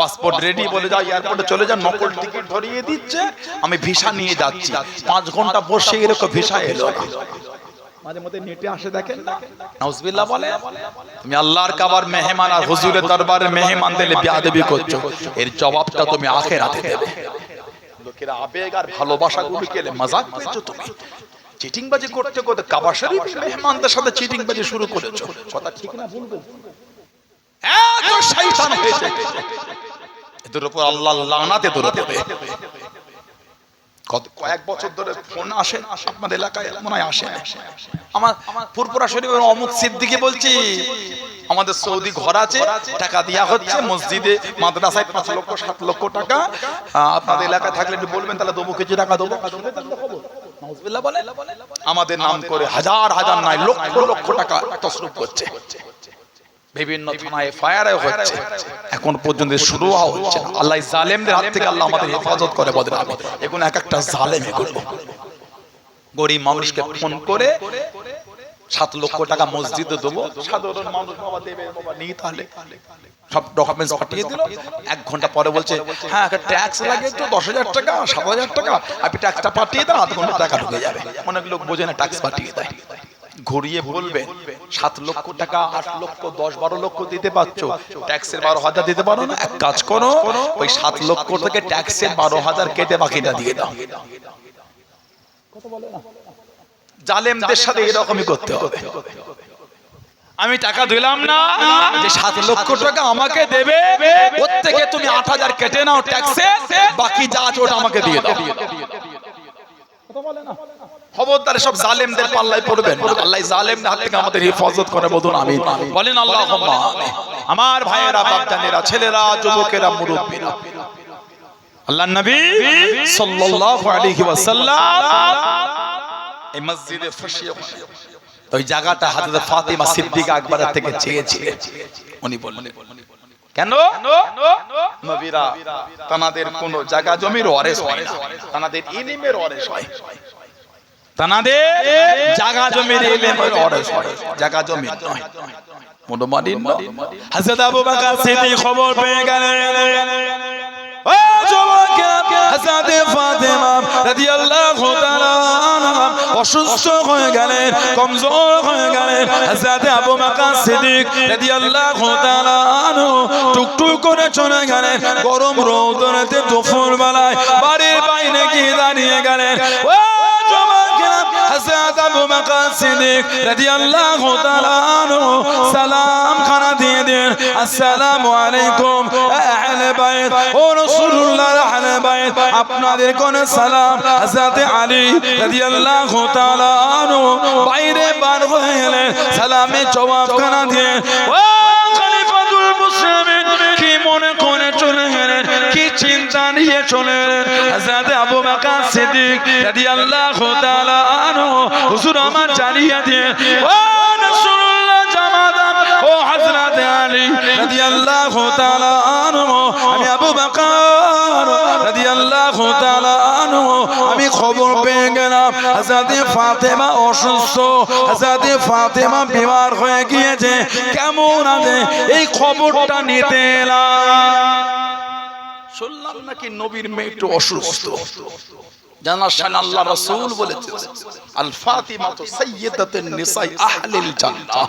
পাসপোর্ট রেডি বলে যাও, এয়ারপোর্টে চলে যাও, নকল টিকিট ধরিয়ে দিচ্ছে, আমি ভিসা নিয়ে যাচ্ছি। 5 ঘন্টা বসে এরকম ভিসা এলো না। মাঝে মধ্যে নেটে আসে দেখেন না, নাউজুবিল্লাহ বলে। তুমি আল্লাহর কাবার মেহমান আর হুজুরের দরবারে মেহমান দিলে বেয়াদবি করছো, এর জবাবটা তুমি আখিরাতে দেবে। লোকেরা আবেগ আর ভালোবাসা গুলো কেলে মজাক পেয়েছো তুমি। চিটিংবাজি করতে করতে কাবা শরীফ মেহমানদের সাথে চিটিংবাজি শুরু করেছো, কথা ঠিক না ভুল বলছো? এত শয়তান হয়েছে, এদের উপর আল্লাহ লানাতে ধরতে হবে। কয়েক বছর ধরে ফোন আসে আপনাদের এলাকায়, মনে হয় আসে। আমার ফুরফুরা শরীফের অমুক সিদ্দিকী বলছি, আমাদের সৌদি ঘর আছে, টাকা দেওয়া হচ্ছে মসজিদে মাদ্রাসায় 5 লক্ষ 7 লক্ষ টাকা, আপনাদের এলাকায় থাকলে একটু বলবেন, তাহলে দেবো, কিছু টাকা দেবো। আমাদের নাম করে হাজার হাজার নয় লক্ষ লক্ষ টাকা তসরুফ করছে, বিভিন্ন থানায় এফআইআর হচ্ছে, এখন পর্যন্ত শুরু হচ্ছে না। আল্লাহ জালেমদের হাত থেকে আল্লাহ আমাদের হেফাজত করে বদনামে। এখন এক একটা জালেম এগুলো গরিব মানুষকে ফোন করে 7 লক্ষ টাকা মসজিদে দেবো, সাধারণ মানুষ বাবা দেবে, বাবা নিয়ে তাহলে সব ডকুমেন্টস পাঠিয়ে দিল। 1 ঘন্টা পরে বলছে হ্যাঁ একটা ট্যাক্স লাগে তো 10,000 টাকা 7,000 টাকা, আপনি ট্যাক্সটা পাঠিয়ে দেন, 1/2 ঘন্টা টাকা ঢুকে যাবে। অনেক লোক বোঝে না, ট্যাক্স পাঠিয়ে দেয়। ঘুরিয়ে বলবে 7 লক্ষ টাকা 8 লক্ষ 10-12 লক্ষ দিতে পারছো, ট্যাক্সের 12,000 দিতে পারো না? এক কাজ করো, ওই 7 লক্ষ থেকে ট্যাক্সের 12,000 কেটে বাকিটা দিয়ে দাও। কথা বলে না, জালেমদের সাথে এরকমই করতে হবে। আমি টাকা দিলাম না, যে 7 লক্ষ টাকা আমাকে দেবে, ওর থেকে তুমি 8,000 কেটে নাও ট্যাক্সে, বাকি যা আছে ওটা আমাকে দিয়ে দাও। কথা বলে না, খবরদার সব জালেমদের পাল্লায় পড়বেন না। আল্লাহ জালেমদের হাত থেকে আমাদের হেফাজত করে বলুন আমিন। বলেন আল্লাহুম্মা আমিন। আমার ভাইয়েরা, বাপজানেরা, ছেলেরা, যুবকেরা, মুরব্বিরা, আল্লাহর নবী সাল্লাল্লাহু আলাইহি ওয়াসাল্লাম এই মসজিদে ফসিয়ে ওই জায়গাটা হযরত ফাতিমা সিদ্দিকা আকবরের থেকে চেয়েছিলেন। উনি বললেন কেন? নবীরা তানাদের কোন জায়গা জমির ওয়ারিস হয় না, তানাদের ইলমের ওয়ারিস হয়। তানাদের জায়গা জমির ইলমের ওয়ারিস হয়, জায়গা জমি নয়। মুসলমানের হযরত আবু বকর সিদ্দিক খবর পেয়ে গেলেন, ও যুবকেরা, হযরত ফাতিমা রাদিয়াল্লাহু তাআলা আনহা অসুস্থ হয়ে গেলেন, কমজোর হয়ে গেলেন। হযরত আবু বকর সিদ্দিক রাদিয়াল্লাহু তাআলা আনহু টুকটুক করে চলে গেলেন। গরম রৌদ্রেতে দুপুর বেলায় বাড়ির বাইরে গিয়ে দাঁড়িয়ে গেলেন। ও যুবকেরা, হযরত আবু বকর সিদ্দিক রাদিয়াল্লাহু তাআলা আনহু সালাম খানা দিয়ে দেন, আসসালামু আলাইকুম আহলে বাইত, ও রাসূলুল্লাহর আহলে বাইত, আপনাদের কোন সালাম। হযরত আলী রাদিয়াল্লাহু তাআলা আনহু বাইরে বার হয়ে গেলেন, সালামে জবাব খানা দিয়ে, ও খলিফাতুল মুসলিমিন, কি মনে করে চলে গেলেন, কি চিন্তা নিয়ে চলে গেলেন? হযরত আবু বকর সিদ্দিক রাদিয়াল্লাহু তাআলা আনহু হুজুর আমার জানিয়ে দিয়ে, ও রাসূলুল্লাহ জামাদাম, ও হযরত আলী রাদিয়াল্লাহু তাআলা আনহু, আমি আবু বকর রাদিয়াল্লাহু তাআলা আনহু আমি খবর পেয়ে গেলাম হযরত ফাতেমা অসুস্থ, হযরত ফাতেমা বিমার হয়ে গিয়েছে, কেমন আছে এই খবরটা নিতে এলাম। শুনলাম নাকি নবীর মেয়ে একটু অসুস্থ। জানাশান আল্লাহ রাসূল বলেছেন, আল ফাতিমাতু সাইয়্যিদাতুন নিসাই আহলিল জান্নাহ,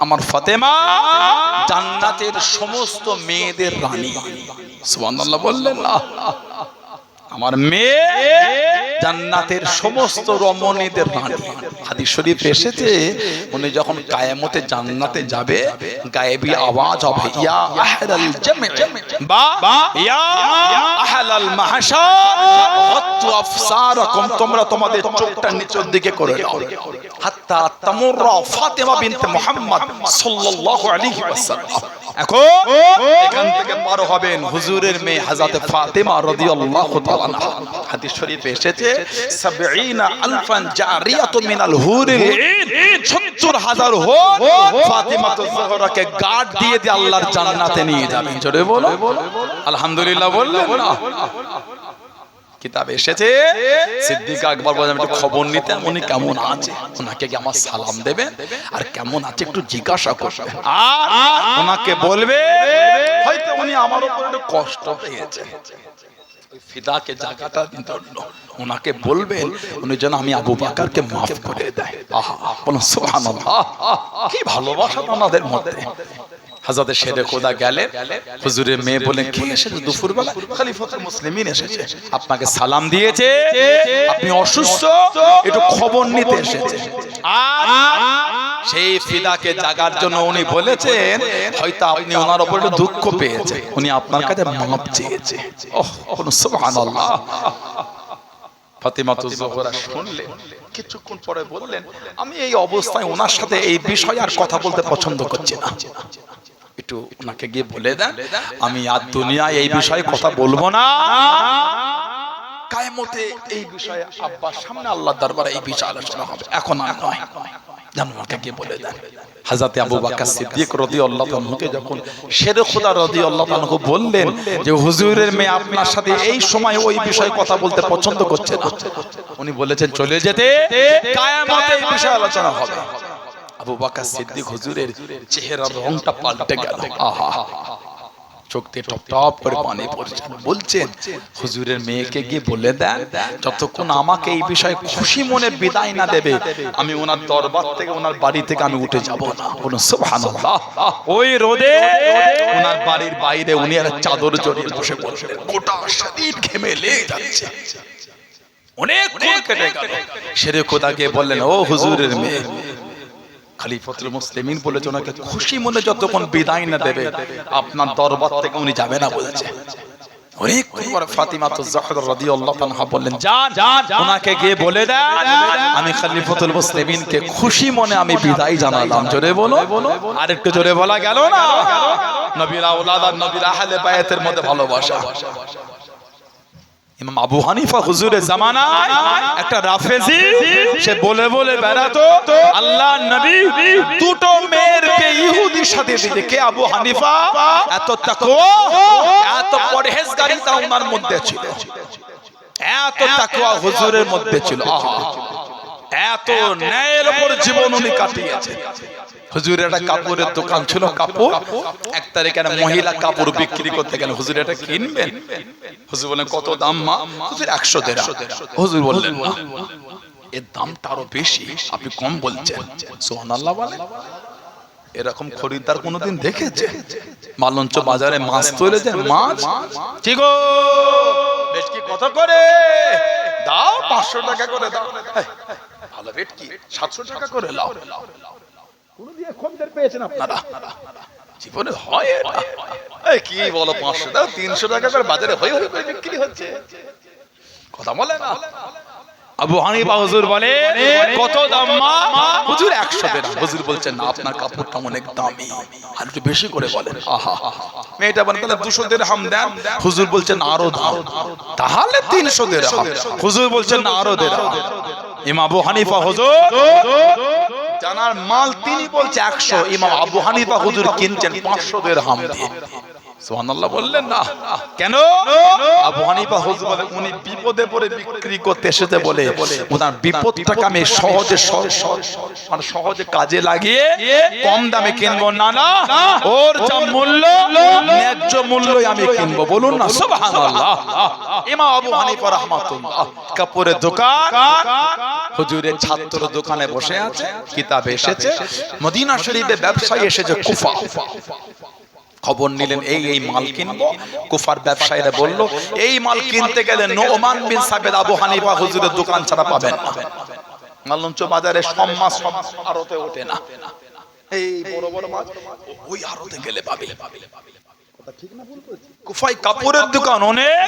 আমার ফাতেমা জান্নাতের সমস্ত মেয়েদের রানী। সুবহানাল্লাহ বললেন না? আমার মেয়ে জান্নাতের সমস্ত রমণীদের রানী। হাদিস শরীফে এসেছে, উনি যখন কিয়ামতে জান্নাতে যাবে, গায়েবী আওয়াজ হবে, ইয়া আহলাল জামঈ বা ইয়া আহলাল মাহশার গাত্তু আফসারাকুম, তোমরা তোমাদের চোখটা নিচের দিকে করে দাও, হাত্তা তামুররা ফাতিমা বিনতে মুহাম্মদ সাল্লাল্লাহু আলাইহি ওয়াসাল্লাম। এখন এখান থেকে পার হবেন হুজুরের মেয়ে হযরত ফাতিমা রাদিয়াল্লাহু তাআলা আনহা। হাদিস শরীফে এসেছে, ৭০ আলফান জারিয়াতুন মিনাল হুরিল ঈন, ৭০,০০০ হুর ফাতিমাতুজ জোহরাকে গার্ড দিয়ে দিয়ে আল্লাহর জান্নাতে নিয়ে যাবেন। জোরে বলো আলহামদুলিল্লাহ বললেন না? কিতাবে এসেছে সিদ্দিক আকবর বলেন একটু খবর নিতে উনি কেমন আছে, ওনাকে কি আমার সালাম দেবেন আর কেমন আছে একটু জিজ্ঞাসা করবে, আর ওনাকে বলবে হয়তো উনি আমার উপর একটু কষ্ট পেয়েছে, ফিদাকে জায়গাটার জন্য ওনাকে বলবেন উনি যেন আমি আবু বকরকে মাফ করে দেয়। আহা, বলুন সুবহানাল্লাহ, কি ভালোবাসা আমাদের মধ্যে। হযরত শেরে খোদা গেলেন, হুজুরের মেয়ে বলেন কে এসেছে দুপুরবেলা? খলিফাতুল মুসলিমিন এসেছে, আপনাকে সালাম দিয়েছে, আপনি অসুস্থ, একটু খবর নিতে এসেছে। আর সেই ফিদাকে জাগার জন্য উনি বলেছেন হয়তো আপনি ওনার উপর একটু দুঃখ পেয়েছে, উনি আপনার কাছে মাপ চেয়েছে। ওহ, সুবহানাল্লাহ। ফাতিমাতুজ জোহরা শুনলেন, কিছুক্ষণ পরে বললেন আমি এই অবস্থায় ওনার সাথে এই বিষয়ে আর কথা বলতে পছন্দ করছি না, একটু ওনাকে গিয়ে বলে দেন আমি আর দুনিয়ায় এই বিষয়ে কথা বলবো না, কিয়ামতে এই বিষয়ে আব্বার সামনে আল্লাহর দরবারে এই বিষয় আলোচনা হবে, এখন আর নয়। জানোয়ারকে গিয়ে বলে দেন। হযরত আবু বকর সিদ্দিক রাদিয়াল্লাহু আনহুকে যখন শেরে খোদা রাদিয়াল্লাহু আনহু বললেন যে হুজুরের মেয়ে আপনার সাথে এই সময় ওই বিষয়ে কথা বলতে পছন্দ করছে না, উনি বলেছেন চলে যেতে, কিয়ামতে এই বিষয়ে আলোচনা হবে। আবু বকর সিদ্দিক হুজুরের চেহারার রংটা পাল্টে গেল, আহা, চোখ দিয়ে টপ টপ করে পানি পড়ছে। বলছেন হুজুরের মেয়েকে গিয়ে বলে দেন যতক্ষণ আমাকে এই বিষয়ে খুশি মনে বিদায় না দেবে আমি ওনার দরবার থেকে ওনার বাড়ি থেকে আমি উঠে যাব না। বলুন সুবহানাল্লাহ। ওই রোদে ওনার বাড়ির বাইরে উনি আর চাদর জড়িয়ে বসে পড়লেন, গোটা শরীর ঘেমে লেগে যাচ্ছে, অনেক কোন কেটে গেল। শেরে খোদাকে বললেন ও হুজুরের মেয়ে, খলিফাতুল মুসলিমিন বলেছে ওনাকে খুশি মনে যতক্ষণ বিদায় না দেবে আপনার দরবার থেকে উনি যাবে না বলেছে। অনেক পরে ফাতিমাতুজ জোহরা রাদিয়াল্লাহু আনহা বললেন যান ওনাকে গিয়ে বলে দেন আমি খলিফাতুল মুসলিমিনকে খুশি মনে আমি বিদায় জানালাম। জোরে বলো, আর একটু জোরে বলা গেল না? নবীর আওলাদ আর নবীর আহলে বায়াতের মধ্যে ভালোবাসা। ইমাম আবু হানিফা হুজুরের জামানায় একটা রাফেজি সে বলে বলে বেড়াতো আল্লাহর নবী দুটো মেয়েরকে ইহুদির সাথে দিতে। কে? আবু হানিফা। এত তাকওয়া এত পরহেজগারিতা ওনার মধ্যে ছিল, এত তাকওয়া হুজুরের মধ্যে ছিল, আহা, এত ন্যায়ের উপর জীবন উনি কাটিয়েছেন। হুজুরের একটা কাপড়ের দোকান ছিল, কাপড় এক তারিখে মহিলা কাপড় বিক্রি করতে গেল, হুজুর এটা কিনবেন? হুজুর বলেন কত দাম মা? হুজুর 100 দিরহাম। হুজুর বললেন না, এর দামটা আরো বেশি, আপনি কম বলছেন। সুবহানাল্লাহ বলেন। এরকম খরিদ্দার কোনোদিন দেখেছে? মালঞ্চ বাজারে মাছ তুলে দেন, মাছ ঠিক গো বেশ কি কত করে দাও? 500 টাকা করে দাও। ভালো রেট কি 700 টাকা করে লাও। কোন দিয়ে খরিদ্দার পেয়েছেন আপনারা? জীবনে হয় এটা? এই কি বলো 500 দাও, 300 টাকা করে বাজারে হই হই করে বিক্রি হচ্ছে, কথা বলে না। আবু হানিফা হুজুর বলে কত দাম মা? হুজুর 100 দিরহাম। হুজুর বলছেন না, আপনার কাপড়টা অনেক দামি, আর একটু বেশি করে বলেন। আহা, মেয়েটা বলেন তাহলে 200 দিরহাম দেন। হুজুর বলছেন আরো দাম, তাহলে 300 দিরহাম। হুজুর বলছেন না আরো দিরহাম। ইমাম আবু হানিফা হুজুর জানার মাল তিনি বলছে 100, ইমাম আবু হানিফা হুজুর কিনছেন 500 দিরহাম দিয়ে। সুবহানাল্লাহ বললেন না? কেন? আবু হানিফা হুজুর বলে উনি বিপদে পড়ে বিক্রি করতে এসেছে বলে ওনার বিপদটাকে আমি সহজে কাজে লাগিয়ে কম দামে কিনবো না, না ওর যা মূল্য ন্যায্য মূল্যই আমি কিনবো। বলুন না সুবহানাল্লাহ। ইমাম আবু হানিফা রাহমাতুল্লাহ কাপড়ের দোকান, হুজুরের ছাত্র দোকানে বসে আছে, কিতাব এসেছে মদিনা শরীফে ব্যবসায়ী এসেছে কুফা, খবর নিলেন এই এই মাল কিনবো। কুফার ব্যবসায়ীরা বলল এই মাল কিনতে গেলে নোমান বিন সাবেদ আবু হানিফা হুজুরের দোকান ছাড়া পাবেন না। মালঞ্চ বাজারে সব মাছ সব আড়তে ওঠে না, এই বড় বড় মাছ ওই আড়তে গেলে পাবে। কুফায় কাপড়ের দোকান অনেক,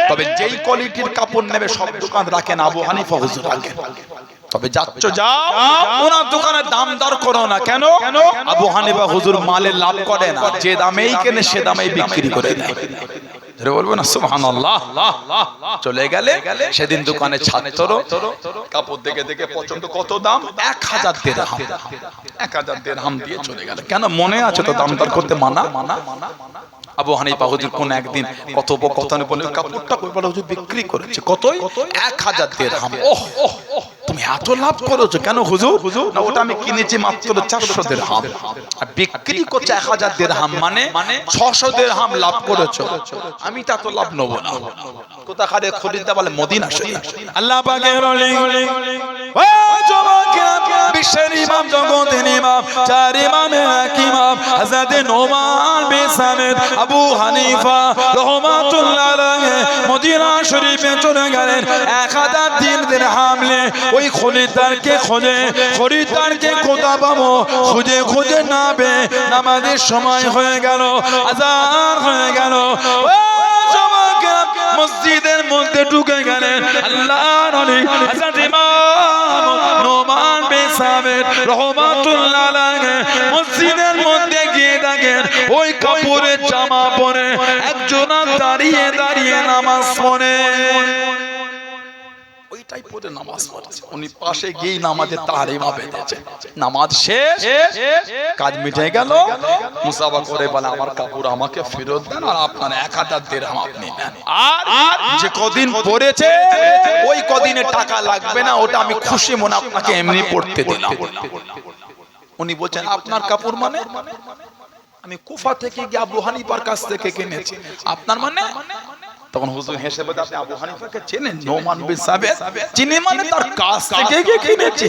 তবে যেই কোয়ালিটির কাপড় নেবে সব দোকান রাখেন আবু হানিফা হুজুর রাখেন। তবে যাচ্ছ যাও, ওনার দোকানে দাম দর করো না। কেন? আবু হানিফা হুজুর মালে লাভ করে না, যে দামেই কেনে সে দামেই বিক্রি করে দেয়। ধরে বলবো না সুবহানাল্লাহ। চলে গেলে সেদিন দোকানে ছাত্র কাপড় দেখে দেখে পছন্দ, কত দাম? 1000 দিরহাম। 1000 দিরহাম দিয়ে চলে গেল। কেন? মনে আছে তো দাম দর করতে মানা। আবু হানিফা হুজুর কোন একদিন কথোপকথনে বলে কাপড়টা কই বলে হুজুর বিক্রি করেছে কতই 1000 দিরহাম। ওহ তুমি এত লাভ করেছো কেন হুজুর? না ওটা আমি কিনেছি মাত্র 400 দিরহাম আর বিক্রি করছে 1000 দিরহাম, মানে 600 দিরহাম লাভ করেছো। আমি তা তো লাভ নেব না। কোথাকারে খরিদা বলে মদিনা শরীফ। আল্লাহ পাকের ওলি ও যুবকেরা, বিশ্বের ইমাম, জগতের ইমাম, চার ইমামের এক ইমাম হযরত নোমান বিন সামিত আবু হানিফা রাহমাতুল্লাহ আলাইহি মদিনা শরীফে চলে গেলেন। 1000 দিরহাম নিয়ে ওই খরিদারকে খরিদারকে কোথা পাবো খুঁজে খুঁজে না পেয়ে নামাজের সময় হয়ে গেল, আযান হয়ে গেল। মসজিদের মধ্যে ঢুকে গেলেন আল্লাহর ওলি হযরত ইমাম নোমান বিন সামিত রাহমাতুল্লাহ আলাইহি। মসজিদের মধ্যে গিয়ে দেখেন ওই কাপড়ের জামা পরে একজন দাঁড়িয়ে দাঁড়িয়ে নামাজ পড়ে। ওইটাই পড়ে নামাজ পড়ছে। উনি পাশে গিয়ে নামাজের তাহরিমা বেঁধেছে। নামাজ শেষ, কাজ মিটে গেল। মুসাফা করে বলে আমার কাপড় আমাকে ফেরত দেন আর আপনার 1000 দিরহাম আপনি নেন। আর যে কদিন পড়েছে ওই কদিনে টাকা লাগবে না, ওটা আমি খুশি মনে আপনাকে এমনি পড়তে দিলাম। উনি বলছেন আপনার কাপড় মানে আমি কুফা থেকে গিয়ে আবু হানিফার কাছ থেকে কিনেছি, আপনার মানে? তখন হুজুর হেসে বলে আপনি আবু হানিফাকে চেনেন? নোমান বিন সামিত চিনি মানে তার কাছ থেকে গিয়ে কিনেছি।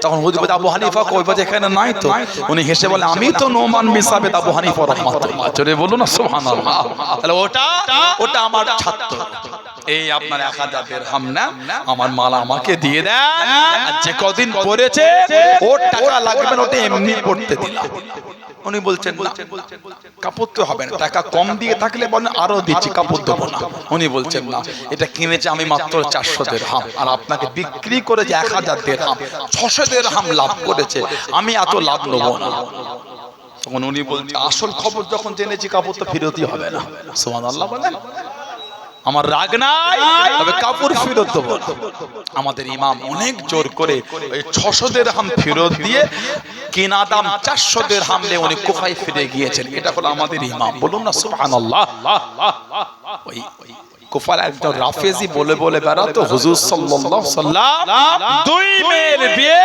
তখন হুজুর বলে আবু হানিফা কই? বলে এখানে নাই তো। উনি হেসে বলে আমি তো নোমান বিন সামিত আবু হানিফা রাহমাতুল্লাহ। জোরে বলুন না সুবহানাল্লাহ। তাহলে ওটা আমার ছাত্র। এই আপনার 1000 দিরহাম না, আমার মাল আমাকে দিয়ে দেন, আর যে কদিন পড়েছে ওর টাকা লাগবে না, ওটা এমনি পড়তে দিলাম। উনি বলছেন না, কাপড় তো হবে না, টাকা কম দিয়ে থাকলে বলেন আরো দিচ্ছি, কাপড় দেবো না। উনি বলছেন না, এটা কিনেছে আমি মাত্র 400 দিরহাম আর আপনাকে বিক্রি করে যে 1000 দিরহাম 600 দিরহাম লাভ করেছে, আমি এত লাভ নেবো না। তখন উনি বলছে আসল খবর যখন জেনেছি কাপড় তো ফেরতই হবে না। সুবহানাল্লাহ বলেন। আমার রাগ নাই, তবে কাপড় ফেরত দেবো না। আমাদের ইমাম অনেক জোর করে ওই 600 দিরহাম ফেরত দিয়ে কিনা দাম 400 দিরহাম নিয়ে উনি কুফায় ফিরে গিয়েছেন। এটা হলো আমাদের ইমাম। বলুন না সুবহানাল্লাহ। ওই কুফার একজন রাফেজি বলে বলে বেড়াতো হুজুর সাল্লাল্লাহু আলাইহি সাল্লাম 2 মেয়ের বিয়ে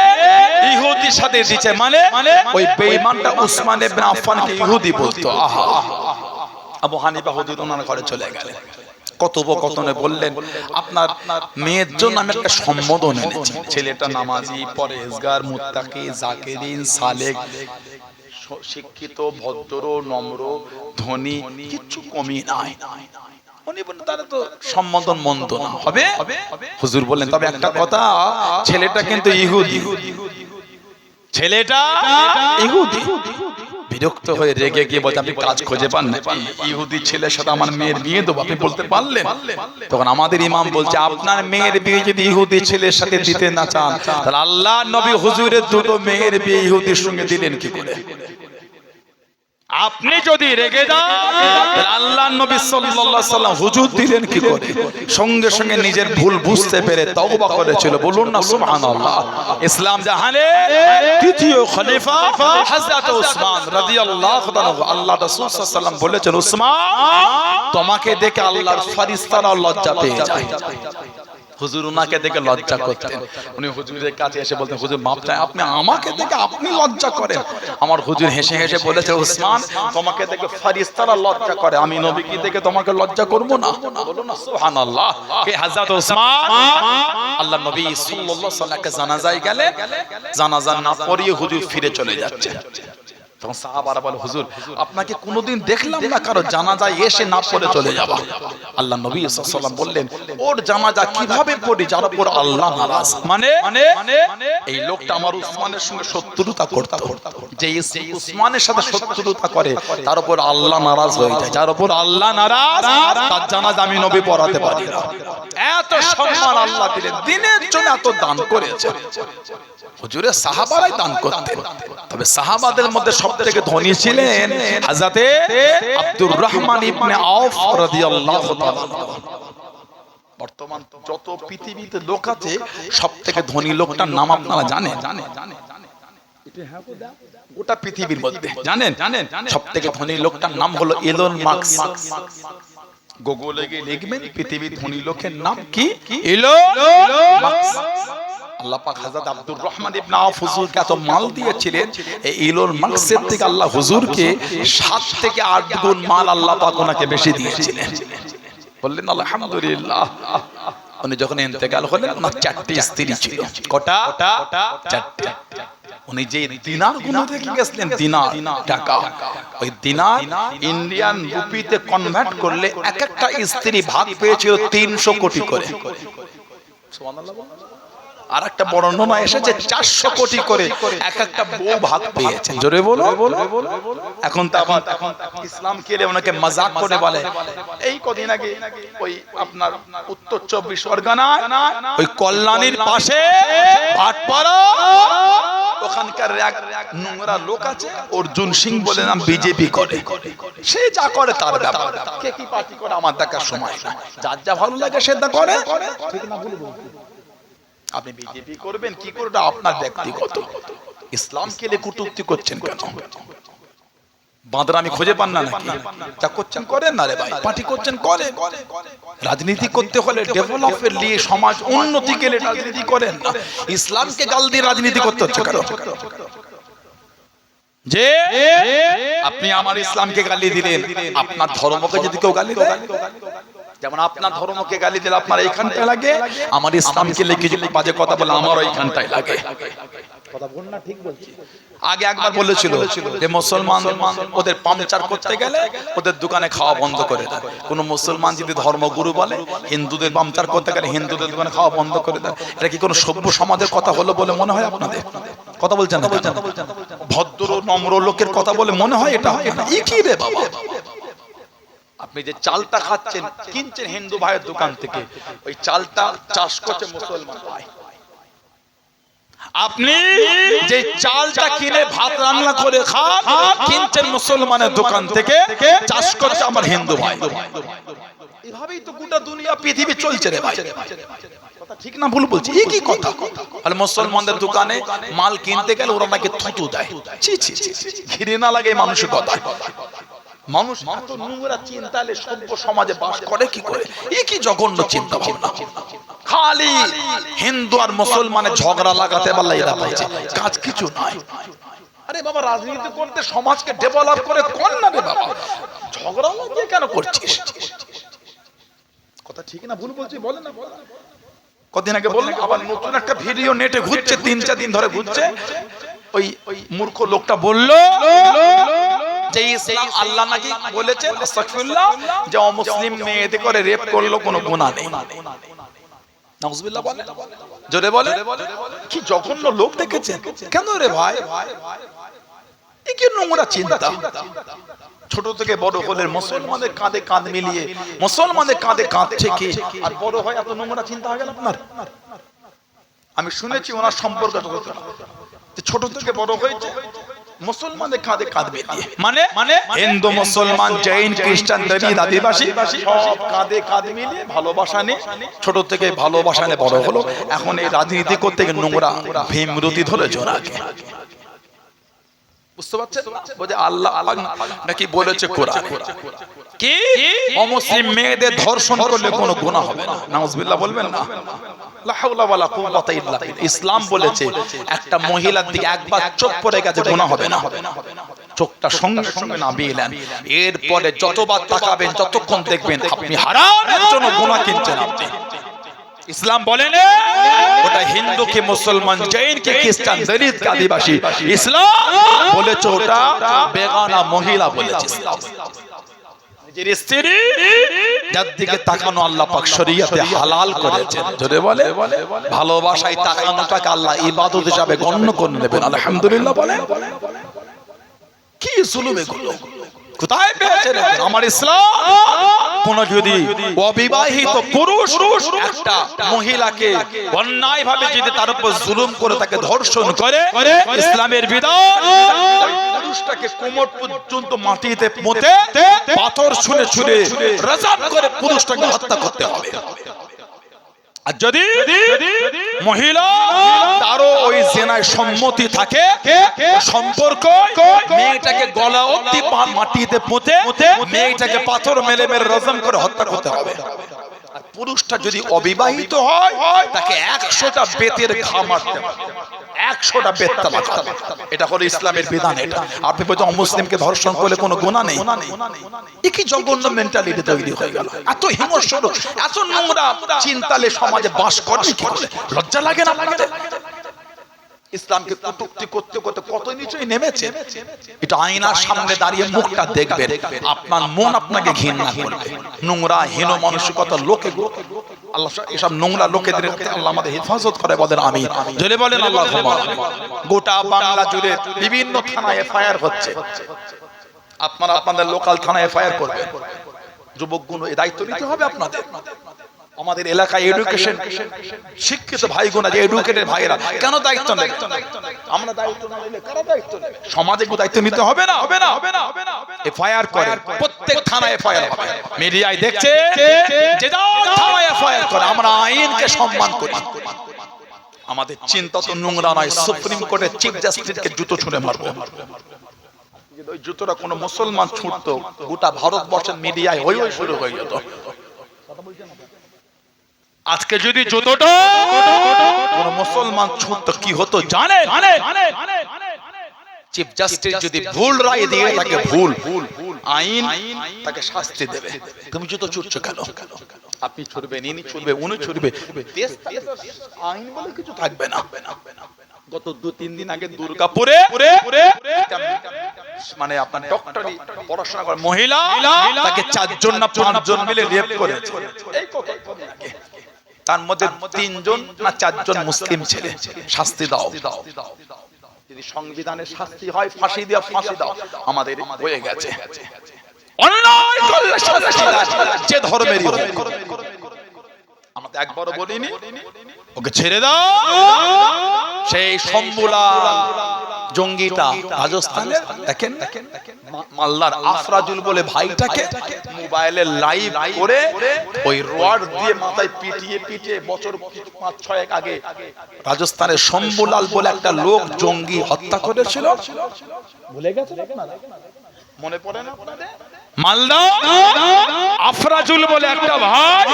ইহুদির সাথে দিয়েছে, মানে ওই বেঈমানটা উসমান ইবনে আফফানকে ইহুদি বলতো। আহা, আবু হানিফা হুজুর ওনার ঘরে চলে গেলেন। কথোপকথনে বললেন আপনার মেয়ের জন্য আমি একটা সম্বোধন এনেছি। ছেলেটা নামাজি, পরেজগার, মুত্তাকি, জাকিরিন, সালেক, শিক্ষিত, ভদ্র, নম্র, ধনী, কিছু কমি নাই। উনি বললেন তাহলে তো সম্বোধন মন্দ না হবে। হুজুর বললেন তবে একটা কথা, ছেলেটা কিন্তু ইহুদি। ছেলেটা ইহুদি। বিরক্ত হয়ে রেগে গিয়ে বলতে আপনি কাজ খুঁজে পান না, ইহুদি ছেলের সাথে আমার মেয়ের বিয়ে দেবো, আপনি বলতে পারলেন? তখন আমাদের ইমাম বলছে আপনার মেয়ের বিয়ে যদি ইহুদি ছেলের সাথে দিতে না চান তাহলে আল্লাহ নবী হুজুরের 2 মেয়ের বিয়ে ইহুদির সঙ্গে দিলেন কি করে? আপনি যদি রেগে যান তাহলে আল্লাহর নবী সাল্লাল্লাহু আলাইহি সাল্লাম হুজুর দিলেন কি করে? সঙ্গে সঙ্গে নিজের ভুল বুঝতে পেরে তওবা করেছিল। বলুন না সুবহানাল্লাহ। ইসলাম জাহানের তৃতীয় খলিফা হযরত উসমান রাদিয়াল্লাহু তাআলা, আল্লাহ রাসূল সাল্লাল্লাহু আলাইহি সাল্লাম বলেছেন উসমান তোমাকে দেখে আল্লাহর ফেরেশতারা লজ্জা পেয়ে যায়। হুজুর উনাকে দেখে লজ্জা করতেন। উনি হুজুরের কাছে এসে বলতেন হুজুর মাপ চাই, আপনি আমাকে দেখে আপনি লজ্জা করেন। আমার হুজুর হেসে হেসে বলেছে উসমান তোমাকে দেখে ফেরেশতারা লজ্জা করে, আমি নবীকে দেখে তোমাকে লজ্জা করব না? বলুন না সুবহানাল্লাহ। কে? হযরত উসমান। আল্লাহর নবী সাল্লাল্লাহু আলাইহি ওয়াসাল্লামকে জানাজায় গেলে জানাজা না পড়িয়ে হুজুর ফিরে চলে যাচ্ছে। তখন সাহাবারা বলে হুজুর আপনাকে কোনোদিন দেখলাম না কারো জানাজায় এসে না পড়ে চলে যাওয়া। আল্লাহ নবী সাল্লাল্লাহু আলাইহি ওয়াসাল্লাম বললেন ওর জানাজা কিভাবে পড়ি যার উপর আল্লাহ নারাজ। মানে এই লোকটা আমার উসমানের সঙ্গে শত্রুতা করত, যে উসমানের সাথে শত্রুতা করে তার উপর আল্লাহ নারাজ হয়ে যায়। যার উপর আল্লাহ নারাজ তার জানাজা আমি নবী পড়াতে পারি না। এত সম্মান আল্লাহ দিলেন, দিনের জন্য এত দান করেছে। হুজুরের সাহাবারাই দান করতেন, তবে সাহাবাদের মধ্যে সবথেকে ধনী ছিলেন হযরতে আব্দুর রহমান ইবনে আওফ রাদিয়াল্লাহু তাআলা। বর্তমান যত পৃথিবীতে লোক আছে সবথেকে ধনী লোকটার নাম আপনারা জানেন? গোটা পৃথিবীর মধ্যে জানেন সব থেকে ধনী লোকটার নাম হলো এলন মাস্ক। গুগলে গিয়ে লিখবেন পৃথিবীর ধনী লোকের নাম কি, এলন মাস্ক। আল্লাহ পাক হযরত আব্দুর রহমান ইবনে আওফ হুজুরকে এত মাল দিয়েছিলেন, এই এলন মাস্কের থেকে আল্লাহ হুজুরকে 7 থেকে 8 গুণ মাল আল্লাহ পাক ওনাকে বেশি দিয়েছিলেন। বললেন আলহামদুলিল্লাহ। উনি যখন ইন্তেকাল হলেন ওনার 4টি স্ত্রী ছিল। কটা? 4টি। উনি যে দিনার গুলো রেখে গেছিলেন, দিনার টাকা, ওই দিনার ইন্ডিয়ান রুপিতে কনভার্ট করলে এক একটা স্ত্রী ভাগ পেয়েছিল 300 কোটি করে। সুবহানাল্লাহ। আর একটা বর্ণনা এসেছে 400 কোটি করে এক একটা বউ ভাগ পেয়েছে। জোরে বলো। এখন ইসলাম কে ওনাকে মজাক করে বলে। এই কদিন আগে ওই আপনার উত্তর 24 পরগনায় ওই কল্যাণীর পাশে ভাটপাড়া, ওখানকার এক নোংরা লোক আছে অর্জুন সিং বলে নাম, বিজেপি করে। সে যা করে তার ব্যাপার, কে কি পার্টি করে আমার দেখার সময় না। যার যা ভালো লাগে সে তা করে, ঠিক না? আপনি বিজেপি করবেন কি করবেন আপনার ব্যক্তিগত। ইসলামকে নিয়ে কটূক্তি করছেন কেন? বাঁদরামি খুঁজে পান না নাকি? যা করছেন করেন না রে ভাই, পার্টি করছেন করে। রাজনীতি করতে হলে ডেভেলপের নিয়ে সমাজ উন্নতি গেলে রাজনীতি করেন না। ইসলামকে গাল দিয়ে রাজনীতি করতে হচ্ছে কেন? যে আপনি আমার ইসলামকে গালি দিলেন, আপনার ধর্মকে যদি কেউ গালি দেয়, যেমন আপনার ধর্মকে গালি দিলে আপনার এইখানটায় লাগে, আমার ইসলামকে লিখে যদি বাজে কথা বলে আমার ওইখানটায় লাগে। কথা বল না, ঠিক বলছি। আগে একবার বলেছিল যে মুসলমান ওদের পাংচার করতে গেলে ওদের দোকানে খাওয়া বন্ধ করে দেয়। কোন মুসলমান যদি ধর্মগুরু বলে হিন্দুদের পাংচার করতে গেলে হিন্দুদের দোকানে খাওয়া বন্ধ করে দেয়, এটা কি কোনো সভ্য সমাজের কথা হলো বলে মনে হয় আপনাদের? কথা বলছেন না? ভদ্র নম্র লোকের কথা বলে মনে হয় এটা? এই কি রে বাবা? আপনি যে চালটা খাচ্ছেন, কিনছেন হিন্দু ভাইয়ের দোকান থেকে, ওই চালটা চাষ করছে মুসলমান ভাই। আপনি যে চালটা কিনে ভাত রান্না করে খান, কিনছেন মুসলমানের দোকান থেকে, চাষ করছে আমার হিন্দু ভাই। এভাবেই তো গোটা দুনিয়া পৃথিবী চলছে রে ভাই। কথা ঠিক না ভুল বলছি? এই কি কথা? আর মুসলমানদের দোকানে মাল কিনতে গেলে ওরা নাকি থুতু দেয়। ছি ছি ছি, ঘৃণা লাগে মানুষের কথা। মানুষ এত নোংরা চিন্তালে সভ্য সমাজে বাস করে কি করে? এই কি জঘন্য চিন্তা ভাবনা! খালি হিন্দু আর মুসলমানের ঝগড়া লাগাতে পারলে এরা পাইছে, কাজ কিছু নাই। আরে বাবা, রাজনীতি করতে সমাজকে ডেভেলপ করে কোন না রে বাবা, ঝগড়া লাগিয়ে কেন করছিস? কথা ঠিক না ভুল বলছি? বলে না। কদিন আগে বললাম, আবার নতুন একটা ভিডিও নেটে ঘুরছে, 3-4 দিন ধরে ঘুরছে। ওই মূর্খ লোকটা বলল যে ইসলাম আল্লাহ নাকি বলেছেন আস্তাগফিরুল্লাহ যে অমুসলিম মেয়েদের করে রেপ করলো কোনো গুনাহ নেই। নাউজুবিল্লাহ বলে, জোরে বলে। কি জঘন্য লোক দেখেছেন? কেন রে ভাই? এই কি নোংরা চিন্তা! ছোট থেকে বড় হলে মুসলমানের কাঁধে কাঁধ মিলিয়ে মুসলমানের কাঁধে কাঁধ থেকে আর বড় হয় এত নোংরা চিন্তা হয়ে গেল আপনার। আমি শুনেছি ওনার সম্পর্কে ছোট থেকে বড় হয়েছে মুসলমানের কাঁধে কাঁধ মিলিয়ে, মানে হিন্দু মুসলমান জৈন খ্রিস্টান দলিত আদিবাসী সব কাঁধে কাঁধ মিলিয়ে ভালোবাসা নিয়ে ছোট থেকে ভালোবাসা নিয়ে বড় হলো। এখন এই রাজনীতি করতে গিয়ে নোংরা ভীমরতি ধরে জোনাকে। বুঝতে পারছেন? বলে আল্লাহ নাকি বলেছে কোরআনে কি অমুসলিম মেয়েদের ধর্ষণ করলে কোনো গুনাহ হবে না। নাউজুবিল্লাহ বলবেন না? লা হাওলা ওয়ালা কুওয়াতা ইল্লা বিল্লাহ। ইসলাম বলেছে একটা মহিলার দিকে একবার চোখ পড়ে গেছে গুনাহ হবে না। চোখটা সঙ্গে সঙ্গে নামিয়েলেন, এরপরে যতবার তাকাবেন যতক্ষণ দেখবেন আপনি হারামের জন্য গুনাহ কিনছেন আপনি। ইসলাম বলেন ওটা হিন্দুকে মুসলমান জৈনকে খ্রিস্টান দলিত আদিবাসী, ইসলাম বলেছে ওটা বেগানা মহিলা বলেছে। ইসলাম নিজের স্ত্রী যার দিকে তাকানো আল্লাহ পাক শরীয়তে হালাল করেছেন। জোরে বলে, ভালোবাসায় তাকানোটাকে আল্লাহ ইবাদত হিসাবে গণ্য করে নেবেন। আলহামদুলিল্লাহ বলে। কি জুলুম এগুলো! কোথায় পেয়েছেন আমার ইসলাম? কোন যদি অবিবাহিত পুরুষ একটা মহিলাকে অন্যায় ভাবে যদি তার উপর জুলুম করে তাকে ধর্ষণ করে, ইসলামের বিধান পুরুষটাকে কোমর পর্যন্ত মাটিতে পুঁতে পাথর ছুঁড়ে ছুঁড়ে রাজাম করে পুরুষটাকে হত্যা করতে হবে। আর যদি মহিলা তারও ওই জেনায় সম্মতি থাকে, সম্পর্ক, মেয়েটাকে গলা অবধি মাটিতে পুঁতে মেয়েটাকে পাথর মেরে মেরে রজম করে হত্যা করতে হবে। আর পুরুষটা যদি অবিবাহিত হয় তাকে 100টা বেতের ঘা মারতে হবে, 100টা বেত তালাক। এটা হলো ইসলামের বিধান। এটা আপনি বলতে অমুসলিমকে ধর্ষণ করলে কোনো গুনাহ নেই, কি জঘন্য মেন্টালিটি তৈরি হয়ে গেল। এত হিংস্র, এত নোংরা চিন্তালে সমাজে বাস করে কি করে? লজ্জা লাগে না? ইসলামকে কটূক্তি করতে করতে কত নিচেই নেমেছে। এটা আয়নার সামনে দাঁড়িয়ে মুখটা দেখবেন, আপনার মন আপনাকে ঘৃণা করবে। নোংরা হীন মানসিকতা লোকে, আল্লাহ এসব নোংরা লোকেদের আল্লাহ আমাদের হেফাজত করে। বলেন আমিন। জোরে বলেন আল্লাহুম্মা। গোটা বাংলা জুড়ে বিভিন্ন থানায় এফআইআর হচ্ছে, আপনারা আপনাদের লোকাল থানায় এফআইআর করবেন। যুবকগুলো এই দায়িত্ব নিতে হবে আপনাদের। আমাদের এলাকায় এডুকেশন শিক্ষিত ভাইগুলো, যে এডুকেটেড ভাইরা কেন দায়িত্ব নেবে? আমরা দায়িত্ব না নিলে কারা দায়িত্ব নেবে? সমাজে দায়িত্ব নিতে হবে না? এফআইআর করে, প্রত্যেক থানায় এফআইআর হবে। মিডিয়ায় দেখছে যে যাও থানায় এফআইআর করে। আমরা আইনকে সম্মান করি। আমাদের চিন্তা তো নোংরা নয়। সুপ্রিম কোর্টের চিফ জাস্টিসকে জুতো ছুঁড়ে মারবো। ওই জুতোটা কোনো মুসলমান ছুঁড়তো, গোটা ভারতবর্ষের মিডিয়ায় হই হই শুরু হয়ে যেত। আজকে যদি জুতোটা কোন মুসলমান ছুঁড়তো কি হতো জানেন? চিফ জাস্টিস যদি ভুল রায় দিয়ে থাকে, ভুল আইন তাকে শাস্তি দেবে। তুমি জুতো ছুঁড়ছো কেন? আপনি ছুঁড়বেন, ইনি ছুঁড়বে, উনি ছুঁড়বে, আইন বলে কিছু থাকবে না। গত 2-3 দিন আগে দুর্গাপুরে মানে আপনার ডক্টরি পড়াশোনা করে মহিলা, তাকে 4 জন না 5 জন মিলে রেপ করেছে। এই কথা তার মধ্যে 3 জন না 4 জন মুসলিম ছেলে। শাস্তি দাও। যদি সংবিধানের শাস্তি হয় ফাঁসি দাও, ফাঁসি দাও। আমাদের হয়ে গেছে অন্যায় করলে শাস্তি দাও, যে ধর্মেরই হোক। আমরা তো একবারও বলিনি ওকে ছেড়ে দাও। সেই শম্ভুলা জঙ্গিটা রাজস্থানে দেখেন, মালদার আফরাজুল বলে ভাইটাকে মোবাইলে লাইভ করে ওই রড দিয়ে মাথায় পিটিয়ে পিটিয়ে বছর 5-6 আগে রাজস্থানের শম্ভুলাল বলে একটা লোক জঙ্গি হত্যা করেছিল। ভুলে গেছেন আপনারা? মনে পড়ে না আপনাদের? মালদা আফরাজুল বলে একটা ভাই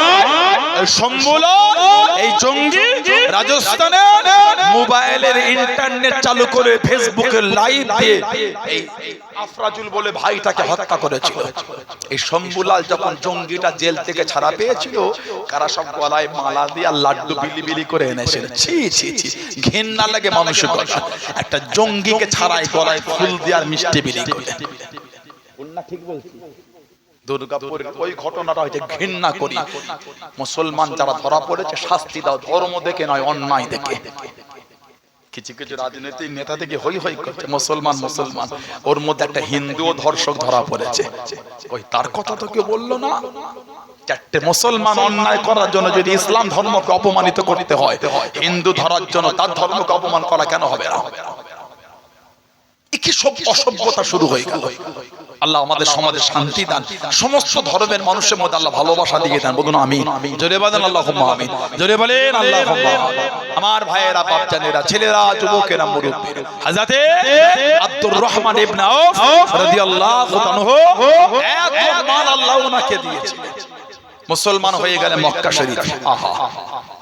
শম্ভুলাল এই জঙ্গি রাজস্থানে মোবাইলের ইন্টারনেট চালু করে ফেসবুকে লাইভ দিয়ে এই আফরাজুল বলে ভাইটাকে হত্যা করেছিল। এই শম্ভুলাল যখন জঙ্গিটা জেল থেকে ছাড়া পেয়েছিল, কারা সব গলায় মালা দিয়ে আর লাড্ডু বিলি বিলি করে এনেছিল। ছি ছি ছি, ঘৃণা লাগে মানুষের কথা। একটা জঙ্গিকে ছাড়াই গলায় ফুল দিয়ে আর মিষ্টি বিলি করে। ঠিক বলছি? দুর্গাপুরের ওই ঘটনাটা হয়েছে। ঘৃণা করি। মুসলমান যারা ধরা পড়েছে শাস্তি দাও, ধর্ম দেখে নয়, অন্যায় দেখে। কিছু কিছু রাজনৈতিক নেতা থেকে হই হই করছে মুসলমান মুসলমান, ওর মধ্যে একটা হিন্দুও ধর্ষক ধরা পড়েছে। ওই তার কথা তো কেউ বললো না? 4টে মুসলমান অন্যায় করার জন্য যদি ইসলাম ধর্মকে অপমানিত করতে হয়, হিন্দু ধরার জন্য তার ধর্মকে অপমান করা কেন হবে না? কি সব অসভ্যতা শুরু হয়ে গেল। আল্লাহ আমাদের সমাজে শান্তি দান, সমস্ত ধর্মের মানুষের মধ্যে আল্লাহ ভালোবাসা দিয়ে দেন। বলুন আমিন। জোরে বলেন আল্লাহুম্মা আমিন। জোরে বলেন আল্লাহুম্মা। আমার ভাইয়েরা, বাপজানেরা, ছেলেরা, যুবকেরা, মুরব্বীরা, হযরতে আব্দুর রহমান ইবনে আউফ রাদিয়াল্লাহু তাআলা এক মাল আল্লাহ ওনাকে দিয়েছিলেন। মুসলমান হয়ে গেলে মক্কা শরীফ। আহা,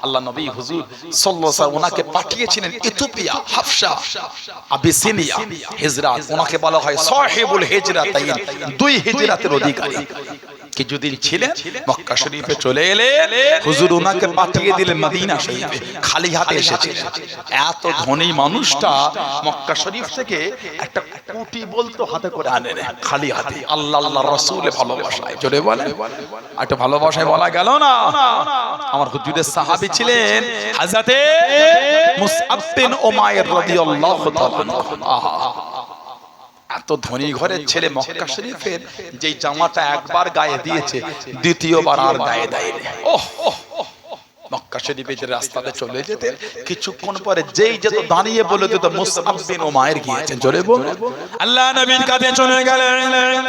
আল্লাহ নবী হুজুর সাল্লাল্লাহু আলাইহি ওয়াসাল্লাম ওনাকে পাঠিয়েছিলেন ইথিওপিয়া, হাবশা, আবিসিনিয়া, হিজরাত। ওনাকে বলা হয় সাহিবুল হিজরাতাইন, 2 হিজরাতের অধিকারী। কিছুদিন ছিলেন, মক্কা শরীফে চলে এলেন। হুজুর ওনাকে পাঠিয়ে দিলেন মদিনা শরীফে, খালি হাতে এসেছিলেন। এত ধনী মানুষটা মক্কা শরীফ থেকে একটা কুটি বলতো হাতে করে আনেন, খালি হাতে। আল্লাহ আল্লাহর রাসূলের ভালোবাসায়, জোরে বলেন, একটা ভালোবাসায় বলা গেল না। আমার হুজুরের সাহাবী ছিলেন হযরতে মুসআব বিন উমাইর রাদিয়াল্লাহু তাআলা। আহা, এত ধনী ঘরের ছেলে মক্কা শরীফের যেই জামাটা একবার গায়ে দিয়েছে, দ্বিতীয়বার আর গায়ে দেয়নি। ওহ, মক্কা শরীফে যে রাস্তাতে চলে যেতে কিছুক্ষণ পরে যেই যেত দাঁড়িয়ে বলে দিত মুসআব বিন উমাইর গিয়েছেন। জোরে বল। আল্লাহ নবীর কাছে চলে গেলেন।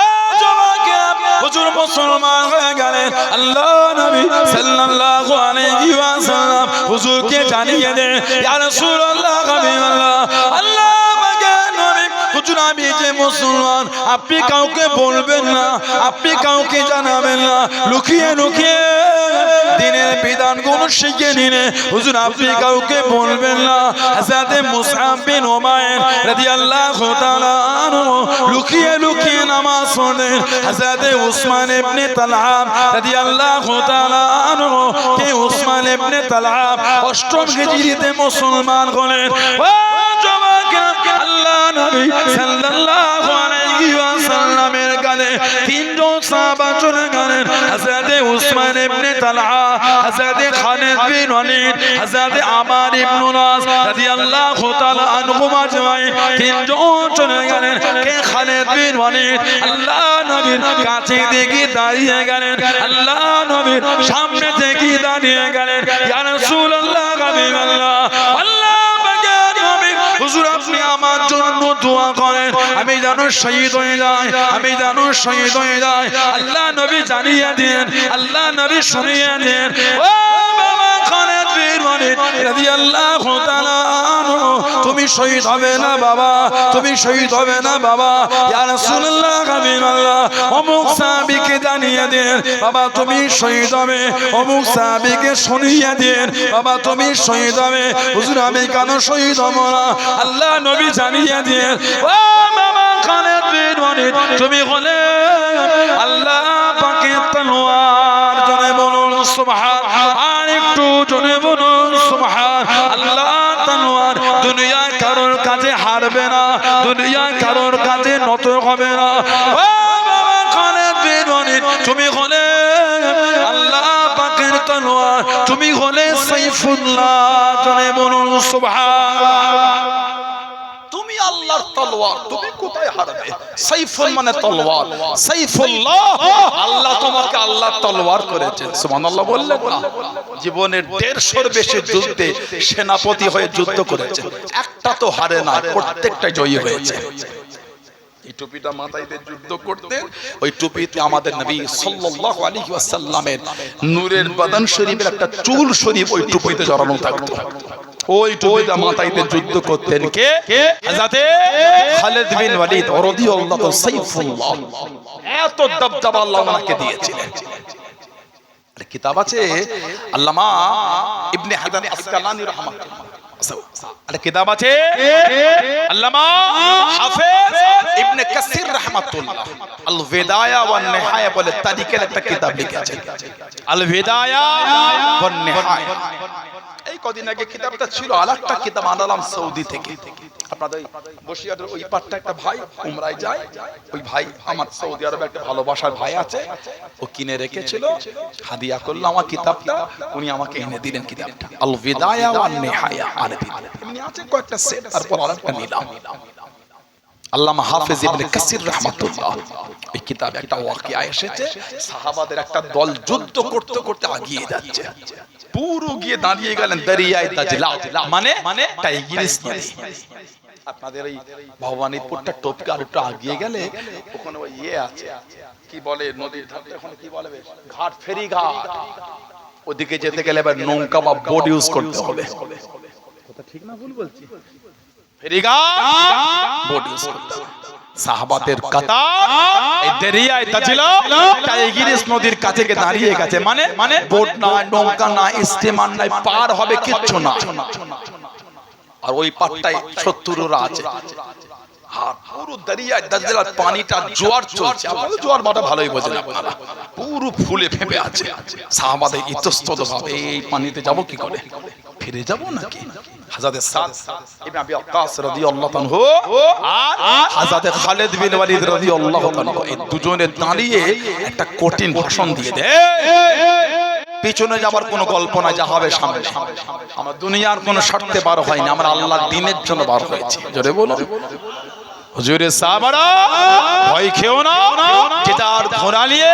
ও যুবকেরা, হুজুর হুজুর মুসলমান হয়ে গেলেন। আল্লাহ নবী সাল্লাল্লাহু আলাইহি ওয়াসাল্লাম হুজুরকে জানিয়ে দেন, ইয়া রাসূলুল্লাহ হাবিবাল্লাহ, আল্লাহ পাকের নবী হুজুর আমি যে মুসলমান, আপনি কাউকে বলবেন না, আপনি কাউকে জানাবেন না, লুকিয়ে লুকিয়ে দিনের বিধানগুলো শিখে নিনে হুজুর আপনি কাউকে বলবেন না। হযরত মুসআব বিন উমাইর রাদিয়াল্লাহু তাআলা আনহু লুকিয়ে লুকিয়ে নামাজ পড়েন। হযরত উসমান ইবনে তালহা রাদিয়াল্লাহু তাআলা আনহু কে উসমান ইবনে তালহা অষ্টম হিজরিতে মুসলমান হলেন। ও জওয়ান, আল্লাহ নবী সাল্লাল্লাহু আলাইহি ওয়াসাল্লামের কাছে তিনজন সাহাবা চলে গেলেন। হযরত উসমান ইবনে তালহা, হযরত খালিদ বিন ওয়ালিদ, হযরত আমার ইবনে নাস রাদিয়াল্লাহু তাআলা আনহু আজমাইন তিনজন চলে গেলেন। কে খালিদ বিন ওয়ালিদ আল্লাহ নবীর কাছে থেকে দাঁড়িয়ে গেলেন, আল্লাহ নবীর সামনে থেকে দাঁড়িয়ে গেলেন, ইয়া রাসূলুল্লাহ হাবিবাল্লাহ, আল্লাহ পাকের নবী হুজুর আপনি আমার জন্য দোয়া করেন, আমি যেন শহীদ হয়ে যাই, আমি যেন শহীদ হয়ে যাই। আল্লাহ নবী জানিয়ে দেন, আল্লাহ নবী শুনিয়ে দেন, ও বাবা খালিদ বিন ওয়ালিদ রাদিয়াল্লাহু তাআলা আনহু, তুমি শহীদ হবে না বাবা, তুমি শহীদ হবে না বাবা। ইয়া রাসূলুল্লাহ হাবিবাল্লাহ, অমুক সাহাবীকে জানিয়ে দেন বাবা তুমি শহীদ হবে, অমুক সাহাবীকে শুনিয়ে দেন বাবা তুমি শহীদ হবে। হুজুর আমি কেন শহীদ হব না? আল্লাহ নবী জানিয়ে দেন, ও বাবা খালিদ বিন ওয়ালিদ তুমি হলে আল্লাহ পাকের তলোয়ার। জনে বলুন সুবহান, আর একটু জনে বলুন সুবহান। আল্লাহ তলোয়ার দুনিয়ায় কারোর কাছে হারবে না, দুনিয়ায় কারোর কাছে নত হবে না। ও বাবা খালিদ বিন ওয়ালিদ তুমি হলে আল্লাহ পাকের তলোয়ার, তুমি হলে সাইফুল্লাহ। জনে বলুন সুবহান। তুমি আল্লাহর তলোয়ার, তুমি কোথায় হারবে? সাইফুল মানে তলোয়ার, সাইফুল্লাহ, আল্লাহ তোমাকে আল্লাহর তলোয়ার করেছেন। সুবহানাল্লাহ বললেন না? জীবনের 150 বেশি যুদ্ধে সেনাপতি হয়ে যুদ্ধ করেছেন, একটা তো হারে না, প্রত্যেকটা জয়ী হয়েছে। এই টুপিটা মাথায় দিয়ে যুদ্ধ করতেন, ওই টুপিতে আমাদের নবী সাল্লাল্লাহু আলাইহি ওয়াসাল্লামের নূরের বাদান শরীফের একটা চুল শরীফ ওই টুপিতে জড়ানো থাকতো। ওই টুপিটা মাথায় দিয়ে যুদ্ধ করতেন কে? হযরত খালিদ বিন ওয়ালিদ রাদিয়াল্লাহু সাইফুল্লাহ। এত দবদবা আল্লাহ ওনাকে দিয়েছিলেন। একটা কিতাব আছে আল্লামা ইবনে হাজার আসকালানী রাহমাতুল্লাহ, একটা কিতাব আছে আল্লামা হাফেজ ইবনে কাসির রাহমাতুল্লাহ আল বিদায়া ওয়ান নিহায়া বলে তারিখের একটা কিতাব লিখেছেন, আল বিদায়া ওয়ান নিহায়া। এই কদিন আগে কিতাবটা ছিল, আরেকটা কিতাব আনালাম সৌদি থেকে। আপনাদের বসিরহাটের ওই পাটটা একটা ভাই উমরায় যায়, ওই ভাই আমার সৌদি আরবে একটা ভালোবাসার ভাই আছে, ও কিনে রেখেছিল, হাদিয়া করলো আমার কিতাবটা, উনি আমাকে এনে দিলেন কিতাবটা, আল বিদায়া ওয়ান নিহায়া আরবি। এমনি আছে কয়েকটা সেট, তারপর আরেকটা নিলাম। আল্লামা হাফেজ ইবনে কাসির রাহমাতুল্লাহ এই কিতাবে একটা ওয়াকিয়া এসেছে, সাহাবাদের একটা দল যুদ্ধ করতে করতে এগিয়ে যাচ্ছে, পুরো গিয়ে দাঁড়িয়ে গেলেন দরিয়ায়ে দাজলা, মানে টাইগ্রিস নদী। আপনাদের এই ভবানীপুরটা টপকে আর একটু এগিয়ে গেলে ওখানে ওই আছে, কি বলে নদীর ধারে ওখানে কি বলে ঘাট, ফেরি ঘাট। ওদিকে যেতে গেলে এবার নৌকা বা বোট ইউজ করতে হবে। কথা ঠিক না ভুল বলছি? ফেরি ঘাট, বোট ইউজ করতে হবে। সাহাবাদের কাতার এই দরিয়ায়ে দাজলা টাইগ্রিস নদীর কাছে গিয়ে দাঁড়িয়ে গেছে, মানে বোট না, নৌকা না, স্টিমার নাই, পার হবে কিচ্ছু না। আর ওই পাটটায় শত্রুরা আছে, আর পুরো দরিয়ায়ে দাজলার পানিটা জোয়ার চলছে। আপনারা জোয়ার মাটা ভালোই বোঝেন আপনারা, পুরো ফুলে ফেপে আছে। সাহাবাদের ইতস্তত ভাবে এই পানিতে যাব কি করে, ফিরে যাব নাকি? হযরত সাদ ইবনে আবি ওয়াক্কাস রাদিয়াল্লাহু আনহু আর হযরত খালিদ বিন ওয়ালিদ রাদিয়াল্লাহু আনহু এই দুজনে দাঁড়িয়ে একটা কঠিন ভাষণ দিয়ে দেয়, পিছনে যাবার কোনো গল্প না, যা হবে সামনে। আমরা দুনিয়ার কোনো স্বার্থে বার হয়নি, আমরা আল্লাহর দ্বীনের জন্য বার হয়েছি। জোরে বলো, হুজুরের সাহাবারা ভয় খেও না, যেটার ঘোড়া নিয়ে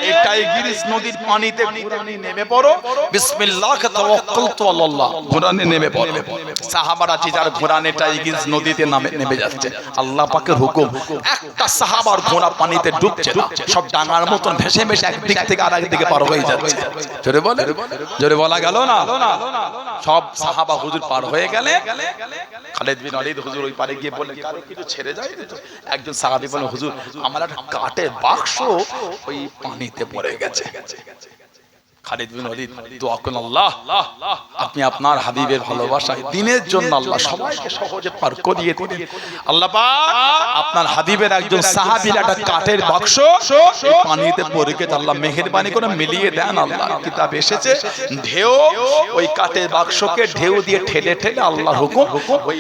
এই টাইগ্রিস নদীর পানিতে ঘোড়া নিয়ে নেমে পড়ো, বিসমিল্লাহ তাওয়াক্কালতু আলাল্লাহ, ঘোড়া নিয়ে নেমে পড়ো। সাহাবারা যেটার ঘোড়া নিয়ে টাইগ্রিস নদীতে নেমে যাচ্ছে, আল্লাহ পাকের হুকুম, একটা সাহাবার ঘোড়া পানিতে ডুবছে না, সব ডাঙার মতন ভেসে ভেসে একদিক থেকে আরেক দিকে পার হয়ে যাচ্ছে। জোরে বলে, জোরে বলা গেল না? সব সাহাবা হুজুর পার হয়ে গেলে খালিদ বিন ওয়ালিদ হুজুর ওই পারে গিয়ে বললেন, কারো কিছু ছেড়ে যায়? একজন সাহাবী বললেন, হুজুর আমার একটা কাঠের বাক্স ওই পানিতে পড়ে গেছে। খালিদ বিন ওয়ালিদ দোয়া করলেন, আল্লাহ আপনি আপনার হাবিবের ভালোবাসায় দিনের জন্য আল্লাহ সবাইকে সহজে পার করিয়ে দিন। আল্লাহ পাক আপনার হাবিবের একজন সাহাবীর একটা কাঠের বাক্স এই পানিতে পড়ে গেছে, আল্লাহ মেহেরবানি করে মিলিয়ে দেন। আল্লাহ কিতাব এসেছে, ঢেউ ওই কাঠের বাক্সকে ঢেউ দিয়ে ঠেলে ঠেলে আল্লাহর হুকুম ওই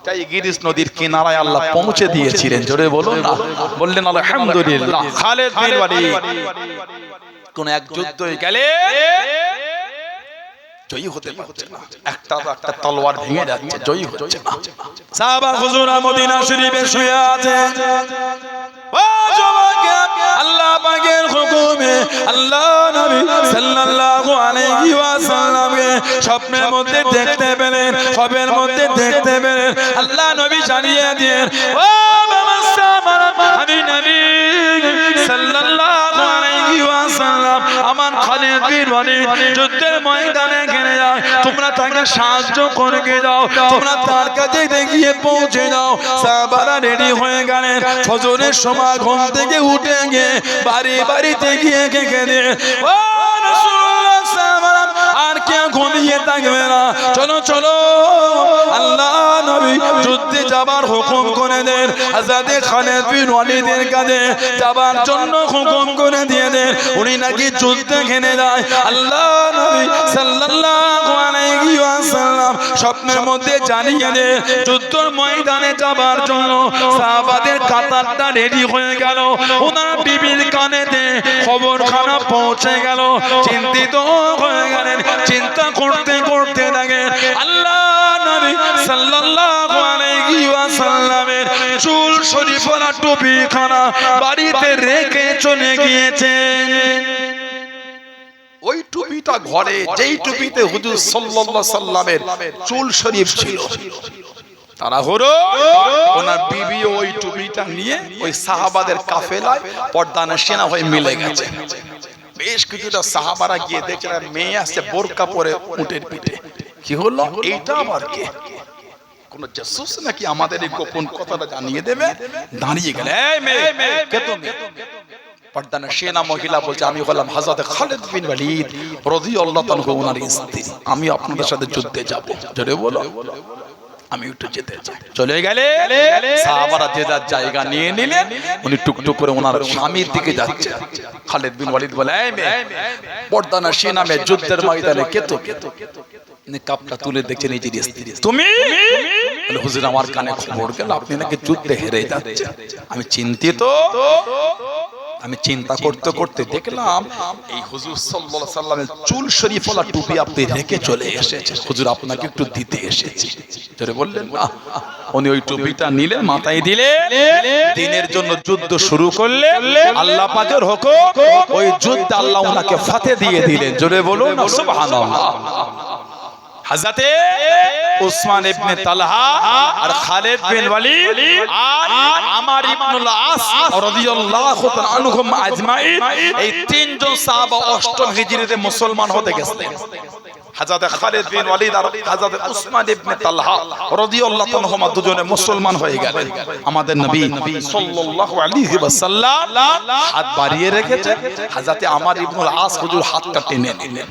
টাইগ্রিস নদীর কিনারায় আল্লাহ পৌঁছে দিয়েছিলেন। জোরে বলুন না, বললেন আলহামদুলিল্লাহ। খালিদ বিন ওয়ালিদ কোন এক যুদ্ধ গেলে জয়ী হতে পারছে না, একটা তলোয়ার ভেঙে যাচ্ছে, জয়ী হচ্ছে না। সাহাবা হুজুর মদিনা শরীফে শুয়ে আছেন, ও যুবকেরা, আল্লাহ পাকের হুকুমে আল্লাহ নবী সাল্লাল্লাহু আলাইহি ওয়াসাল্লামকে স্বপ্নের মধ্যে দেখতে পেলেন, খবের মধ্যে দেখতে পেলেন। আল্লাহ নবী জানিয়ে দিলেন, ও বাবা সাহাবারা, আমি নবী সাল্লাল্লাহু আলাইহি ওয়াসাল্লাম আমার খালিদ বিন ওয়ালিদ যুদ্ধের ময়দানে গেলে যায়, তোমরা তাকে সাহায্য করে যাও, তোমরা তার কাছে গিয়ে পৌঁছে যাও। সাহাবারা রেডি হয়ে গেলেন, ফজরের সময় ঘুম থেকে উঠে গিয়ে বাড়ি বাড়িতে গিয়ে গেলে, ও রাসূলুল্লাহ সাহাবারা আর কেউ ঘুমিয়ে থাকবে না, চলো চলো। আল্লাহ নবী যুদ্ধে যাবার হুকুম করে দেন, হযরত খালিদ বিন ওয়ালিদের কাছে যাবার জন্য হুকুম করে দিয়ে দেন। উনি নাকি যুদ্ধে ঘেনে যায়। আল্লাহ নবী সাল্লাল্লাহু আলাইহি ওয়াসাল্লাম স্বপ্নের মধ্যে জানিয়ে দেন, যুদ্ধের ময়দানে যাবার জন্য সাহাবাদের কাতারটা রেডি হয়ে গেল। ওনার বিবির কানেতে খবরখানা পৌঁছে গেল, চিন্তিত হয়ে গেলেন, চিন্তা করতে করতে দেখেন আল্লাহ নবী সাল্লাল্লাহু আলাইহি ওয়াসাল্লামের চুল শরীফওয়ালা টুপিখানা বাড়িতে রেখে চলে গিয়েছেন। ওই টুপিটা ঘরে, যেই টুপিতে হুজুর সাল্লাল্লাহু আলাইহি সাল্লামের চুল শরীফ ছিল, তারা হলো ওনার বিবি ওই টুপিটা নিয়ে ওই সাহাবাদের কাফেলায় পর্দানে সেনা হয়ে মিলে গেছে। বেশ কিছুটা সাহাবারা গিয়ে দেখলেন মেয়ে আসছে বোরকা পরে উটের পিঠে। কি হলো? এইটা আবার কে? কোন জাসুস নাকি আমাদের এই গোপন কথাটা জানিয়ে দেবে? দাঁড়িয়ে গেলে, এই মেয়ে কে তুমি? পর্দানে সেনা মহিলা বলছে, আমি হলাম হযরত খালিদ বিন ওয়ালিদ রাদিয়াল্লাহু আনহু, ওনার স্ত্রী, আমি আপনাদের সাথে যুদ্ধে যাব। জোরে বলো, আমি একটু যেতে চাই। চলে গেলে সাহাবারা যে যার জায়গা নিয়ে নিলেন, উনি টুকটুক করে ওনার স্বামীর দিকে যাচ্ছে। খালিদ বিন ওয়ালিদ বলে, এই মেয়ে, পর্দানে সেনা মেয়ে যুদ্ধের ময়দানে কে তো? কাপটা তুলে দেখছেন নিজের স্ত্রী। তুমি? বলে, হুজুর আমার কানে খবর গেল আপনি নাকি যুদ্ধে হেরে যাচ্ছেন। আমি চিন্তিত। আমি চিন্তা করতে করতে দেখলাম এই হুজুর সাল্লাল্লাহু আলাইহি সাল্লামের চুল শরীফওয়ালা টুপি আপনি রেখে চলে এসেছেন, হুজুর আপনাকে একটু দিতে এসেছি। জোরে বললেন না। উনি ওই টুপিটা নিলেন, মাথায় দিলেন, দিনের জন্য যুদ্ধ শুরু করলেন। আল্লাহ পাকের হুকুম, ওই যুদ্ধে আল্লাহ ওনাকে ফাতে দিয়ে দিলেন। জোরে বলুন না সুবহানাল্লাহ। হযরতে উসমান ইবনে তালহা আর খালিদ বিন ওয়ালিদ আর আমর ইবনুল আস রাদিয়াল্লাহু তাআলা আনহুম আজমাইন, এই তিনজন সাহাবা অষ্টম হিজরিতে মুসলমান হতে গেছেন। হযরত খালিদ বিন ওয়ালিদ আর হযরত উসমান ইবনে তালহা রাদিয়াল্লাহু আনহুম দুজনে মুসলমান হয়ে গেলেন। আমাদের নবী সাল্লাল্লাহু আলাইহি ওয়াসাল্লাম হাত বাড়িয়ে রেখেছে, হযরত আমর ইবনুল আস হুজুর হাতটা টেনে নিলেন।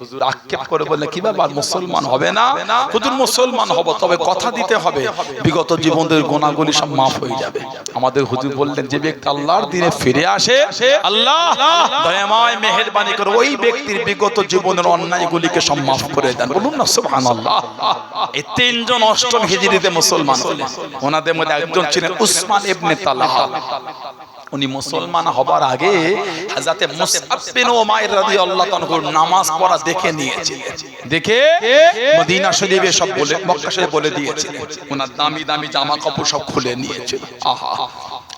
হুজুর আক্ষেপ করে বললেন, কি ব্যাপার মুসলমান হবে না? হুজুর মুসলমান হব, তবে কথা দিতে হবে বিগত জীবনের গুনাহগুলি সব মাফ হয়ে যাবে। আমাদের হুজুর বললেন, যে ব্যক্তি আল্লাহর দিনে ফিরে আসে, আল্লাহ দয়াময় মেহেরবানি করে ওই ব্যক্তির বিগত জীবনের অন্যায়গুলিকে সব মাফ করে দেন। বলুন না সুবহানাল্লাহ। এই তিনজন অষ্টম হিজরিতে মুসলমান হলেন। ওনাদের মধ্যে একজন ছিলেন উসমান ইবনে তালহা, উনি মুসলমান হবার আগে হযরত মুসআব বিন উমাইর রাদিয়াল্লাহু আনহু নামাজ পড়া দেখে নিয়েছিলেন, দেখে মদিনা শরীফে সব বলে, মক্কা শরীফে বলে দিয়েছিলেন, ওনার দামি দামি জামা কাপড় সব খুলে নিয়েছিল। আহা,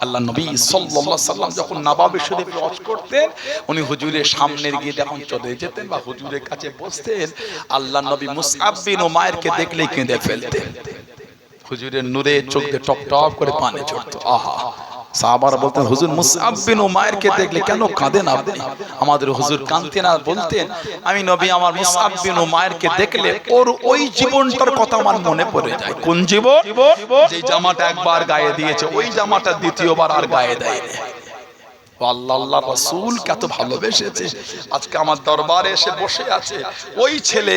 আল্লাহ নবী সাল্লাল্লাহু আলাইহি সাল্লাম যখন নবাবী শরীফে হজ করতেন, উনি হুজুরের সামনের গিয়ে যখন চলে যেতেন বা হুজুরের কাছে বসতেন, আল্লাহ নবী মুসআব বিন উমাইরকে দেখলেই কেঁদে ফেলতেন। হুজুরের নূরে চোখ দিয়ে টপ টপ করে পানি ঝরতো। আহা, সাহাবারা বলতেন, হুজুর মুসআব বিন উমাইরকে দেখলে কেন কাঁদেন আপনি? আমাদের হুজুর কাঁদতেন আর বলতেন, আমি নবী আমার মুসআব বিন উমাইরকে দেখলে ওর ওই জীবনটার কথা আমার মনে পড়ে যায়। কোন জীবন? যে জামাটা একবার গায়ে দিয়েছে, ওই জামাটা দ্বিতীয়বার আর গায়ে দেয়নি। আল্লাহ আল্লাহ রাসূল কত ভালোবেসেছে, আজকে আমার দরবারে এসে বসে আছে ওই ছেলে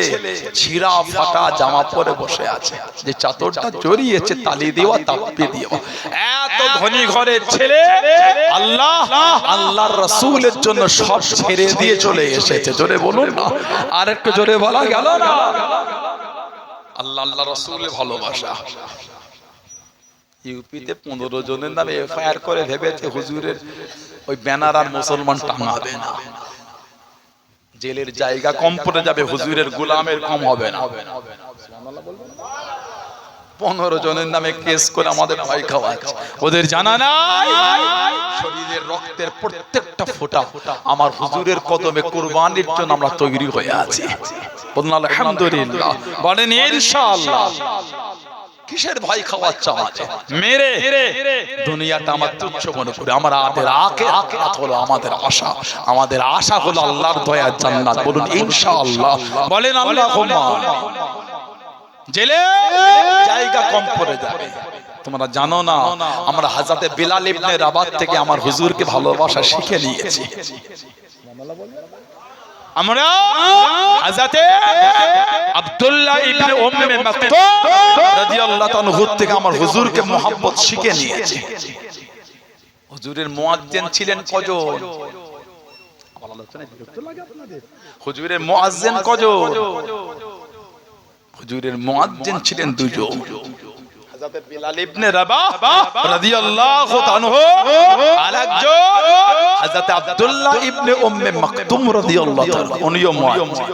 ছিঁড়া ফাটা জামা পরে বসে আছে, যে চাদরটা জড়িয়েছে তালি দেওয়া তাপ্পি দেওয়া। এত ধনী ঘরের ছেলে আল্লাহ আল্লাহর রাসূলের জন্য সব ছেড়ে দিয়ে চলে এসেছে। জোরে বলুন না, আর একটু জোরে বলা গেল না? আল্লাহ আল্লাহ রাসূলের ভালোবাসা। ইউপিতে 15 জনের নামে এফআইআর করে ভেবেছে হুজুরের ওই ব্যানার আর মুসলমান টাঙাবে না, জেলের জায়গা কম পড়ে যাবে, হুজুরের গোলামের কম হবে না। 15 জনের নামে কেস করে আমাদের ভয় খাওয়াচ্ছে। ওদের জানা নাই শরীরের রক্তের প্রত্যেকটা ফোঁটা আমার হুজুরের কদমে কুরবানির জন্য আমরা তৈরি হয়ে আছি। বলুন আলহামদুলিল্লাহ, বলেন ইনশাআল্লাহ। কিসের ভয় খাওয়াচ্ছে আমাকে? মেরে দুনিয়াটা আমার তুচ্ছ মনে করে আমাদের আখিরাত হলো আমাদের আশা। আমাদের আশা হলো আল্লাহর দয়া, জান্নাত। বলুন ইনশাআল্লাহ, বলেন আল্লাহুম্মা। জেলে জায়গা কম পড়ে যাবে। তোমরা জানো না, আমরা হযরত বিলাল ইবনে রাবাত থেকে আমার হুজুরকে ভালোবাসা শিখে নিয়েছি। আমরা হযরত আব্দুল্লাহ ইবনে উম্মে মাকতুম রাদিয়াল্লাহু আনহু থেকে আমার হুজুরকে মোহাব্বত শিখে নিয়েছি। হুজুরের মুয়াজ্জিন ছিলেন কজন? আমার আলোচনায় বিরক্ত লাগে আপনাদের? হুজুরের মুয়াজ্জিন কজন? হুজুরের মুয়াজ্জিন ছিলেন দুজন, হযরত বিলাল ইবনে রাবাহ রাদিয়াল্লাহু আনহু, আরেকজন হযরত আব্দুল্লাহ ইবনে উম্মে মাকতুম রাদিয়াল্লাহু তাআলা, উনিও মুয়াজ্জিন।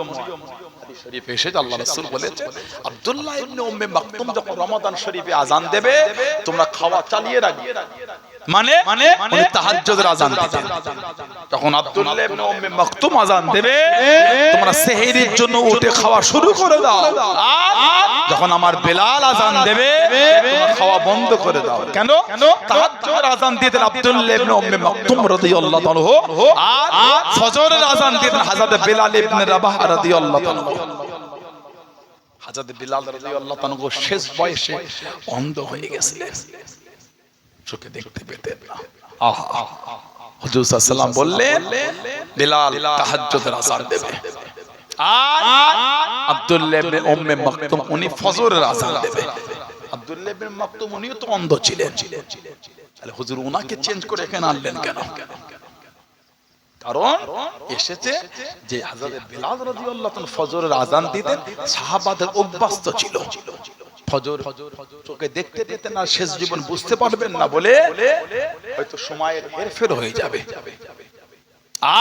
হাদিস শরীফে এসেছে আল্লাহ রাসূল বলেছেন, আব্দুল্লাহ ইবনে উম্মে মাকতুম যখন রমাদান শরীফে আযান দেবে, তোমরা খাওয়া চালিয়ে রাখবে। মানে উনি তাহাজ্জুদের আযান দিতেন। তখন আব্দুল্লাহ ইবনে উম্মে মাকতুম আযান দেবে, তোমরা সেহরির জন্য উঠে খাওয়া শুরু করে দাও। আর যখন আমার বেলাল আযান দেবে, তোমরা খাওয়া বন্ধ করে দাও। কেন? তাহাজ্জুদের আযান দিতেন আব্দুল্লাহ ইবনে উম্মে মাকতুম রাদিয়াল্লাহু আনহু, আর ফজরের আযান দিতেন হযরত বিলাল ইবনে রাবাহ রাদিয়াল্লাহু আনহু। হযরত বিলাল রাদিয়াল্লাহু আনহু শেষ বয়সে অন্ধ হয়ে গেছিলেন, চোখে দেখতে পেতেন না। আহা, হুজুর সাল্লাল্লাহু আলাইহি ওয়াসাল্লাম বললেন, বিলাল তাহাজ্জুদের আযান দেবে, আর আব্দুল্লাহ ইবনে উম্মে মাকতুম উনি ফজরের আযান দেবে। আব্দুল্লাহ ইবনে মাকতুম উনিও তো অন্ধ ছিলেন, তাহলে হুজুর ওনাকে চেঞ্জ করে এখানে আনলেন কেন? কারণ এসেছে যে হযরত বিলাল রাদিয়াল্লাহু আনহু ফজরের আযান দিতেন, সাহাবাদের অভ্যস্ত ছিল। ফজর চোখে দেখতে পেতেন না, শেষ জীবন বুঝতে পারবেন না বলে হয়তো সময়ের হেরফের হয়ে যাবে।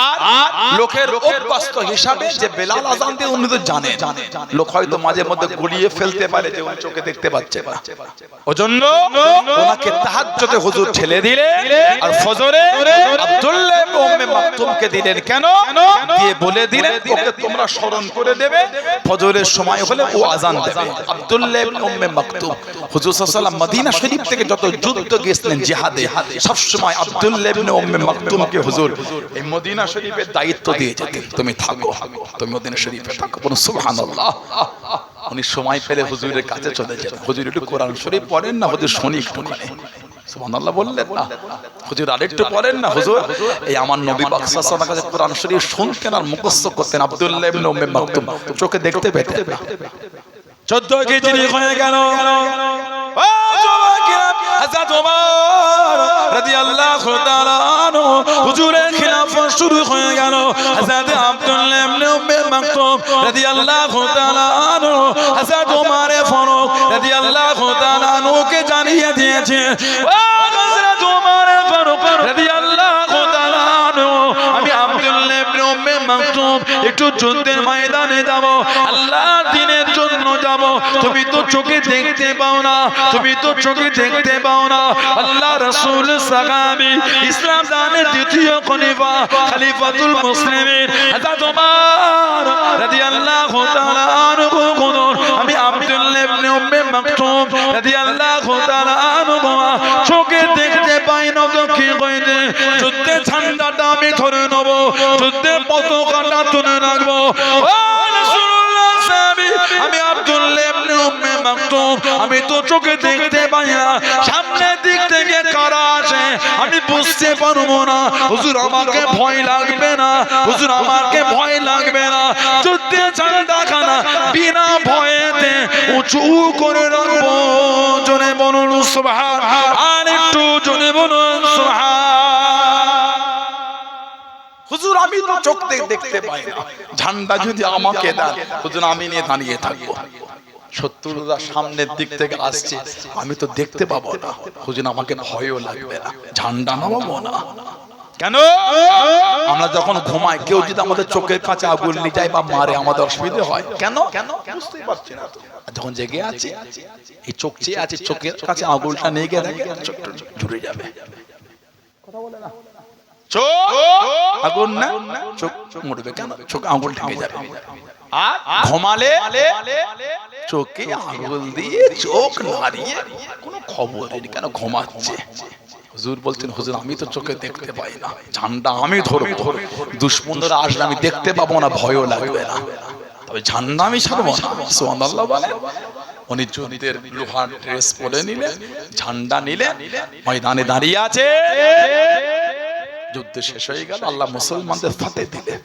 আর লোকের অভ্যস্ত হিসাবে যে বেলাল আযান দিয়ে উনি তো জানেন, লোক হয়তো মাঝে মধ্যে গুলিয়ে ফেলতে পারে যে উনি চোখে দেখতে পাচ্ছে না। ওজন্য ওনাকে তাহাজ্জুদে হুজুর ঠেলে দিলেন, আর ফজরে আব্দুল্লাহ ইবনে উম্মে মাকতুমকে দিলেন। কেন? দিয়ে বলে দিলেন, ওকে তোমরা স্মরণ করে দেবে, ফজরের সময় হলে ও আযান দেবে। আব্দুল্লাহ ইবনে উম্মে মাকতুম হুজুর সাল্লাল্লাহু আলাইহি ওয়াসাল্লাম মদিনা শরীফ থেকে যত যুদ্ধ গিয়েছিলেন জিহাদে, সব সময় আব্দুল্লাহ ইবনে উম্মে মাকতুমকে হুজুর এই মদিনা শরীফের দায়িত্ব দিয়ে যেতেন, তুমি থাকো, তুমি মদিনা শরীফে থাকো। বলুন সুবহানাল্লাহ। উনি সময় পেলে হুজুরের কাছে চলে যেতেন। হুজুর একটু কোরআন শরীফ পড়েন না, হুজুর শুনি একটু করে। সুবহানাল্লাহ বললেন না? হুজুর আরেকটু পড়েন না, হুজুর এই আমার নবী পাক সাল্লাল্লাহু আলাইহি ওয়াসাল্লামের কাছে কোরআন শরীফ শুনতেন আর মুখস্থ করতেন। আব্দুল্লাহ ইবনে উম্মে মাকতুম চোখে দেখতে পেতেন না। 14 হিজরি হয়ে গেল, হযরত ওমর রাদিয়াল্লাহু তাআলা আনহু হুজুরের খিলাফত শুরু হয়ে গেল। হযরত আব্দুল্লাহ ইবনে উম্মে মাকতুম রাদিয়াল্লাহু তাআলা আনহু হযরত ওমর ফারুক রাদিয়াল্লাহু তাআলা আনহুকে জানিয়ে দিয়েছে, ও হযরত ওমর ফারুক রাদিয়াল্লাহু একটু যুদ্ধের ময়দানে যাব, আল্লাহর দ্বীনের জন্য যাব। তুমি তো চোখে দেখতে পাও না, তুমি তো চোখে দেখতে পাও না। আল্লাহ রাসূল সাহাবী, ইসলাম দানের দ্বিতীয় খলিফা, খলিফাতুল মুসলিমিন হযরত ওমর রাদিয়াল্লাহু তাআলা আনহু বলেন, আমি আব্দুল্লাহ ইবনে উম্মে মাকতুম রাদিয়াল্লাহু তাআলা আনহু চোখে দেখতে পাই না তো কি কইতে, যুদ্ধে ঝান্ডাটা আমি ধরে নেব, যুদ্ধে পতাকাটা তুলে রাখবো। ও রাসূলুল্লাহ সাহাবী, আমি আব্দুল্লাহ ইবনে উম্মে মাকতুম, আমি তো চোখে দেখতে পাই না, সামনের দিক থেকে কারা আসে আমি বুঝতে পারবো না। হুজুর আমাকে ভয় লাগবে না, হুজুর আমাকে ভয় লাগবে না, যুদ্ধে ঝান্ডাখানা বিনা ভয়েতে উঁচু করে রাখবো। জোরে বলুন সুবহান, আর একটু জোরে বলুন সুবহান। হুজুর আমি তো চোখ দেখতে পাই না, ঝান্ডা যদি আমাকে দেন হুজুর আমি নিয়ে দাঁড়িয়ে থাকবো। শত্রুরা সামনের দিক থেকে আসছে, আমি তো দেখতে পাবো না, হুজুর আমাকে ভয়ও লাগবে না, ঝান্ডা নামাবো না। কেন? আমরা যখন ঘুমাই কেউ যদি আমাদের চোখের কাছে আগুন নিয়ে যায় বা মারে আমাদের অসুবিধা হয় কেন? বুঝতেই পারছি না তো। যখন জেগে আছে এই চোখ চেয়ে আছে, চোখের কাছে আগুনটা নিয়ে গিয়ে দেখে চোখটা ঝরে যাবে। কথা বলে না, চোখ আগুন না, চোখ মরবে কেন? চোখ আগুন ঠেকে যাবে। আর ঘুমালে চোখে আগুন দিয়ে চোখ নাড়িয়ে কোনো খবর নেই, কেন ঘুমাচ্ছে। হুজুর বলতেন, হুজুর আমি তো চোখে দেখতে পাই না, ঝান্ডা আমি ধরবো, দুশমনরা আসলে আমি দেখতে পাবো না, ভয়ও লাগবে না, তবে ঝান্ডা আমি ছাড়বো না। সুবহানাল্লাহ বলে। উনি যুদ্ধের লোহার ড্রেস পরে নিলেন, ঝান্ডা নিলেন, ময়দানে দাঁড়িয়ে আছে। যুদ্ধ শেষ হয়ে গেল, আল্লাহ মুসলমানদের ফাতে দিলেন,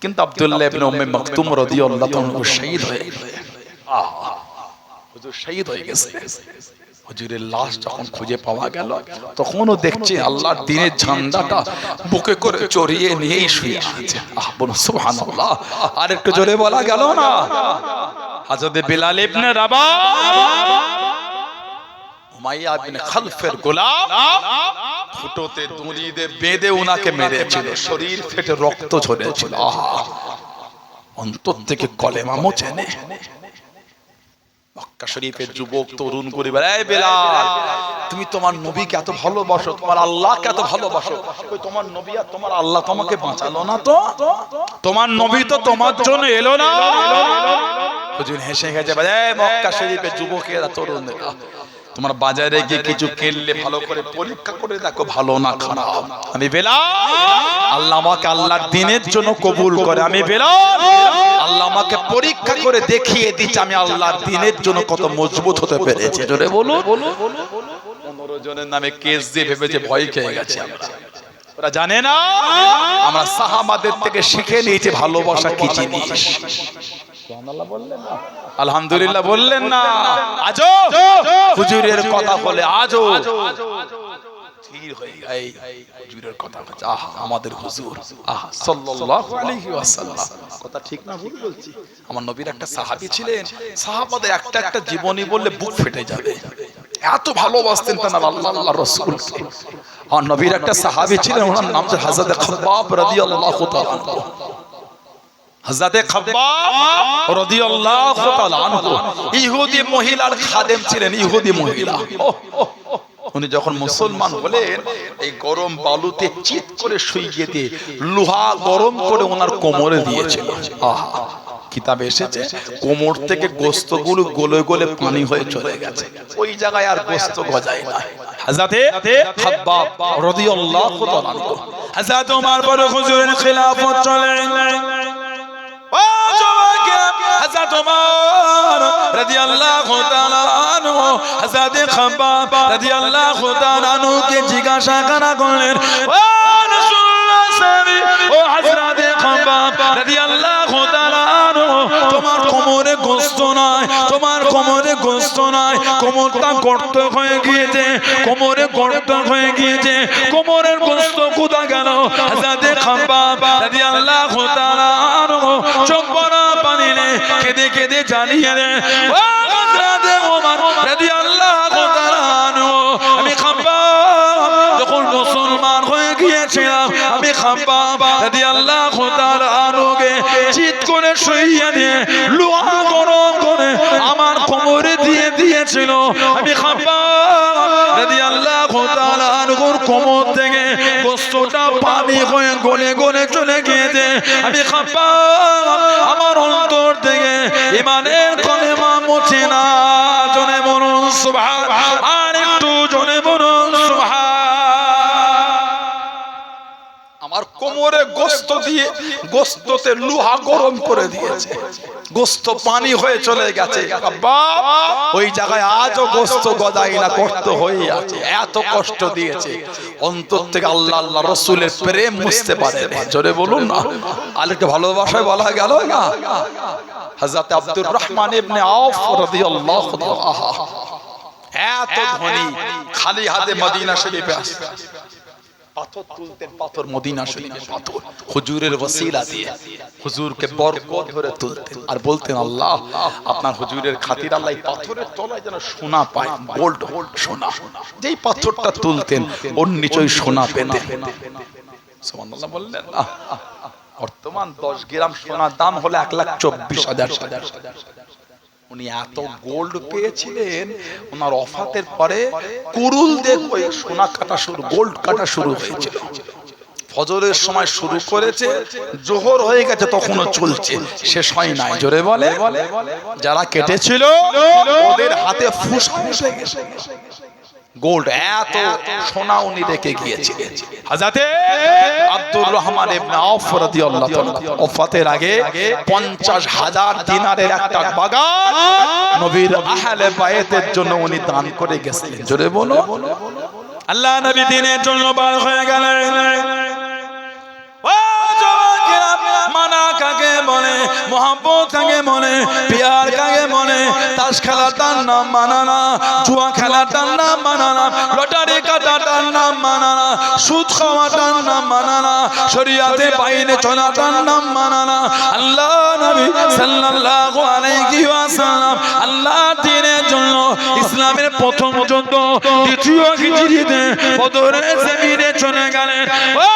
কিন্তু আব্দুল্লাহ ইবনে উম্মে মাকতুম রাদিয়াল্লাহু আনহু শহীদ হয়ে গেলেন। হুজুর শহীদ হয়ে গেছে। হুজুরের লাশ যখন খুঁজে পাওয়া গেল তখনও দেখছি আল্লাহর দ্বীনের ঝান্ডাটা বুকে করে চড়িয়ে নিয়েই শুয়ে আছে। বলুন সুবহানাল্লাহ। আর একটু জোরে বলা গেল না? হযরত বিলাল ইবনে রাবাহ, উমাইয়া ইবনে খালফের গোলাম, ফুটোতে দড়ি দিয়ে বেঁধে উনাকে মেরেছিল, শরীর ফেটে রক্ত ঝরেছিল। অন্তর থেকে কলেমা মোচেনে। মক্কা শরীফের যুবক তরুণ পরিবার, এই বেলাল তুমি তোমার নবীকে এত ভালোবাসো, তোমার আল্লাহকে এত ভালোবাসো, কই তোমার নবী আর তোমার আল্লাহ তোমাকে বাঁচালো না তো? তোমার নবী তো তোমার জন্য এলো না? হুজুর হেসে হেসে বলে, এই মক্কা শরীফের যুবকেরা তরুণেরা, তোমার বাজারে গিয়ে কিছু কিনলে ভালো করে পরীক্ষা করে দেখো ভালো না খারাপ। আমি বেলাল, আল্লাহ আমাকে আল্লাহর দ্বীনের জন্য কবুল করে। আমি বেলাল, আল্লাহ আমাকে পরীক্ষা করে দেখিয়ে দিচ্ছে আমি আল্লাহর দ্বীনের জন্য কত মজবুত হতে পেরেছি। জোরে বলুন। 15 জনের নামে কেস দিয়ে ভেবেছে ভয় খেয়ে গেছে আমরা। ওরা জানে না আমরা সাহাবাদের থেকে শিখে নিয়েছি ভালোবাসা কি জিনিস। সুবহানাল্লাহ বললেন না? আলহামদুলিল্লাহ বললেন না? আজও হুজুরের কথা বলে আজও স্থির হয়ে এই হুজুরের কথা বলছে, আহা আমাদের হুজুর, আহা সাল্লাল্লাহু আলাইহি ওয়াসাল্লাম। কথা ঠিক না ভুল বলছি? আমার নবীর একটা সাহাবী ছিলেন, সাহাবাদের একটা একটা জীবনী বললে বুক ফেটে যাবে, এত ভালোবাসতেন তারা আল্লাহর রাসূলকে। আর নবীর একটা সাহাবী ছিলেন, ওনার নাম ছিল হযরত খাব্বাব রাদিয়াল্লাহু তাআলা আনহু। হযরত খাব্বাব রাদিয়াল্লাহু তাআলা আনহু ইহুদি মহিলার খাদেম ছিলেন, ইহুদি মহিলা। উনি যখন মুসলমান হলেন এই গরম বালুতে চিৎ করে শুইয়ে দিয়ে লোহা গরম করে ওনার কোমরে দিয়েছিল। আহা, কিতাবে এসেছে কোমর থেকে গোশতগুলো গলে গলে পানি হয়ে চলে গেছে, ওই জায়গায় আর গোশত গজায় না। হযরত খাব্বাব রাদিয়াল্লাহু তাআলা আনহু, হযরত ওমর বড় হুজুরের খিলাফত চলে। ও জওয়ান, হযরত ওমর রাদিয়াল্লাহু তাআলা আনহু হযরত খাব্বাব রাদিয়াল্লাহু তাআলা আনহু কে জিজ্ঞাসা করলেন, ও রাসূলুল্লাহ সাল্লাল্লাহু ও হযরত খাব্বাব রাদিয়াল্লাহু তাআলা আনহু, তোমার কোমরে গোশত নাই, তোমার কোমরে গোশত নাই, কোমরটা গর্ত হয়ে গিয়েছে, কোমরে গর্ত হয়ে গিয়েছে, কোমরের গোশত কোথা গেল? হযরত খাব্বাব রাদিয়াল্লাহু তাআলা আনহু চোখ ভরা পানি নিয়ে কেঁদে কেঁদে জানিয়ে দেন, ও হযরত ওমর রাদিয়াল্লাহু তাআলা আনহু, আমি খাব্বাব যখন মুসলমান হয়ে গিয়েছিলাম, আমি খাব্বাব রাদিয়াল্লাহু তাআলা আনহুকে চিৎ করে শুইয়ে দিয়ে লোহা গরম করে আমার কোমরে দিয়ে দিয়েছিল। আমি খাব্বাব রাদিয়াল্লাহু তাআলা আনহুর কোমর থেকে গোশতটা পানি হয়ে গলে গলে চলে গিয়েছে। আমি খাব্বাব আমার অন্তর থেকে ঈমানের কলেমা মুছে না। জোরে বলুন সুবহান, আর একটু জোরে বলুন সুবহান। আমার কোমরে গোশত দিয়ে গোশততে লোহা গরম করে দিয়েছে, গোশত পানি হয়ে চলে গেছে। আব্বা ওই জায়গায় আজও গোশত গজাই না, কষ্ট হয়ে আছে, এত কষ্ট দিয়েছে। অন্তর থেকে আল্লাহ আল্লাহ রাসূলের প্রেম মুছতে পারে না। জোরে বলুন না, আলীকে ভালোবাসায় বলা গেল না। হযরত আব্দুর রহমান ইবনে আওফ রাদিয়াল্লাহু তাআলা এত ধনী, খালি হাতে মদিনা শরীফে আসে, পাথর তুলতেন, পাথর মদিনা শরীফের পাথর হুজুরের ওসিলা দিয়ে হুজুরকে বরকত ধরে তুলতেন আর বলতেন আল্লাহ আপনার হুজুরের খাতির আল্লাহ পাথরের তলায় যেন সোনা পায়, গোল্ড সোনা। যেই পাথরটা তুলতেন ওর নিচেই সোনা পেতেন। সুবহানাল্লাহ বললেন না। বর্তমান 10 গ্রাম সোনার দাম হলো 1,24,000। উনি এত গোল্ড পেয়েছিলেন, ওনার ওফাতের পরে কুরুল দিয়ে সোনা কাটা শুরু, গোল্ড কাটা শুরু হয়েছিল। ফজরের সময় শুরু করেছে, জোহর হয়ে গেছে তখনও চলছে, শেষ হয় নাই। জোরে বলে, যারা কেটেছিল ওদের হাতে ফুসফুস হয়ে গেছে গোল্ড, এত সোনা উনি রেখে গিয়েছিলেন। হযরতে আব্দুর রহমান ইবনে আওফ রাদিয়াল্লাহু তাআলা ওফাতের আগে 50,000 দিনারের একটা বাগান নবীর আহলে বায়তের জন্য উনি দান করে গেছিলেন। জোরে বলো, আল্লাহ নবী দিনের জন্য বার হয়ে গেলেন। ও যুবকেরা, মানা কাকে বলে, মোহাব্বত কাকে বলে, প্যার কাকে বলে? তাস খেলাটার নাম মানা না, জুয়া খেলাটার নাম মানা না, লটারি কাটাটার নাম মানা না, সুদ খাওয়াটার নাম মানা না, শরিয়াতে বাইরে চলাটার নাম মানা না। আল্লাহ নবী সাল্লাল্লাহু আলাইহি ওয়াসাল্লাম আল্লাহ দ্বীনের জন্য ইসলামের প্রথম যুদ্ধ দ্বিতীয় হিজরিতে বদরের জমিনে চলে গেলেন। ও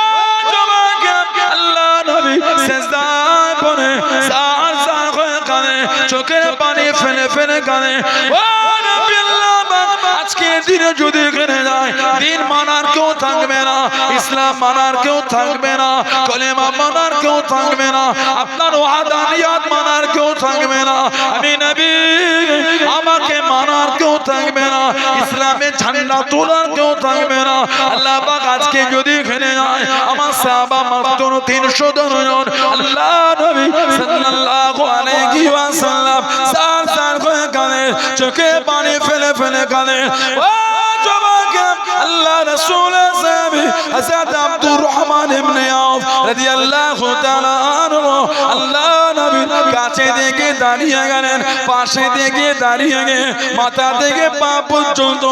যুবকেরা, আল্লাহ নবী সিজদায় পড়ে সার সার হয়ে কাঁদে, চোখের পানি ফেলে ফেলে কাঁদে। ও নবী আল্লাহ, আজকে দিনে যদি এখানে যায়, দিন মানার কেউ থাকবে না, ইসলাম মানার কেউ থাকবে না, কলেমা মানার কেউ থাকবে না, আপনার ওয়াহদানিয়াত মানার কেউ থাকবে না, আমি নবী আমাকে মানার কেউ থাকবে না, ইসলামের ঝান্ডা তোলার কেউ থাকবে না। আল্লাহ পাক আজকে যদি এখানে যায়, আমার সাহাবা মাত্র 310 জন। আল্লাহ নবী সাল্লাল্লাহু আলাইহি ওয়াসাল্লাম সার সার করে কাঁদে, চোখে পানি ফেলে ফেলে কাঁদে। ও যুবকেরা, আল্লাহ রাসূলের সাহাবী হযরত আব্দুর রহমান ইবনে আওফ রাদিয়াল্লাহু তাআলা আনহু আল্লাহ নবীর কাছে থেকে দাঁড়িয়ে গেলেন, পাশে থেকে দাঁড়িয়ে গিয়ে মাথা থেকে পা পর্যন্ত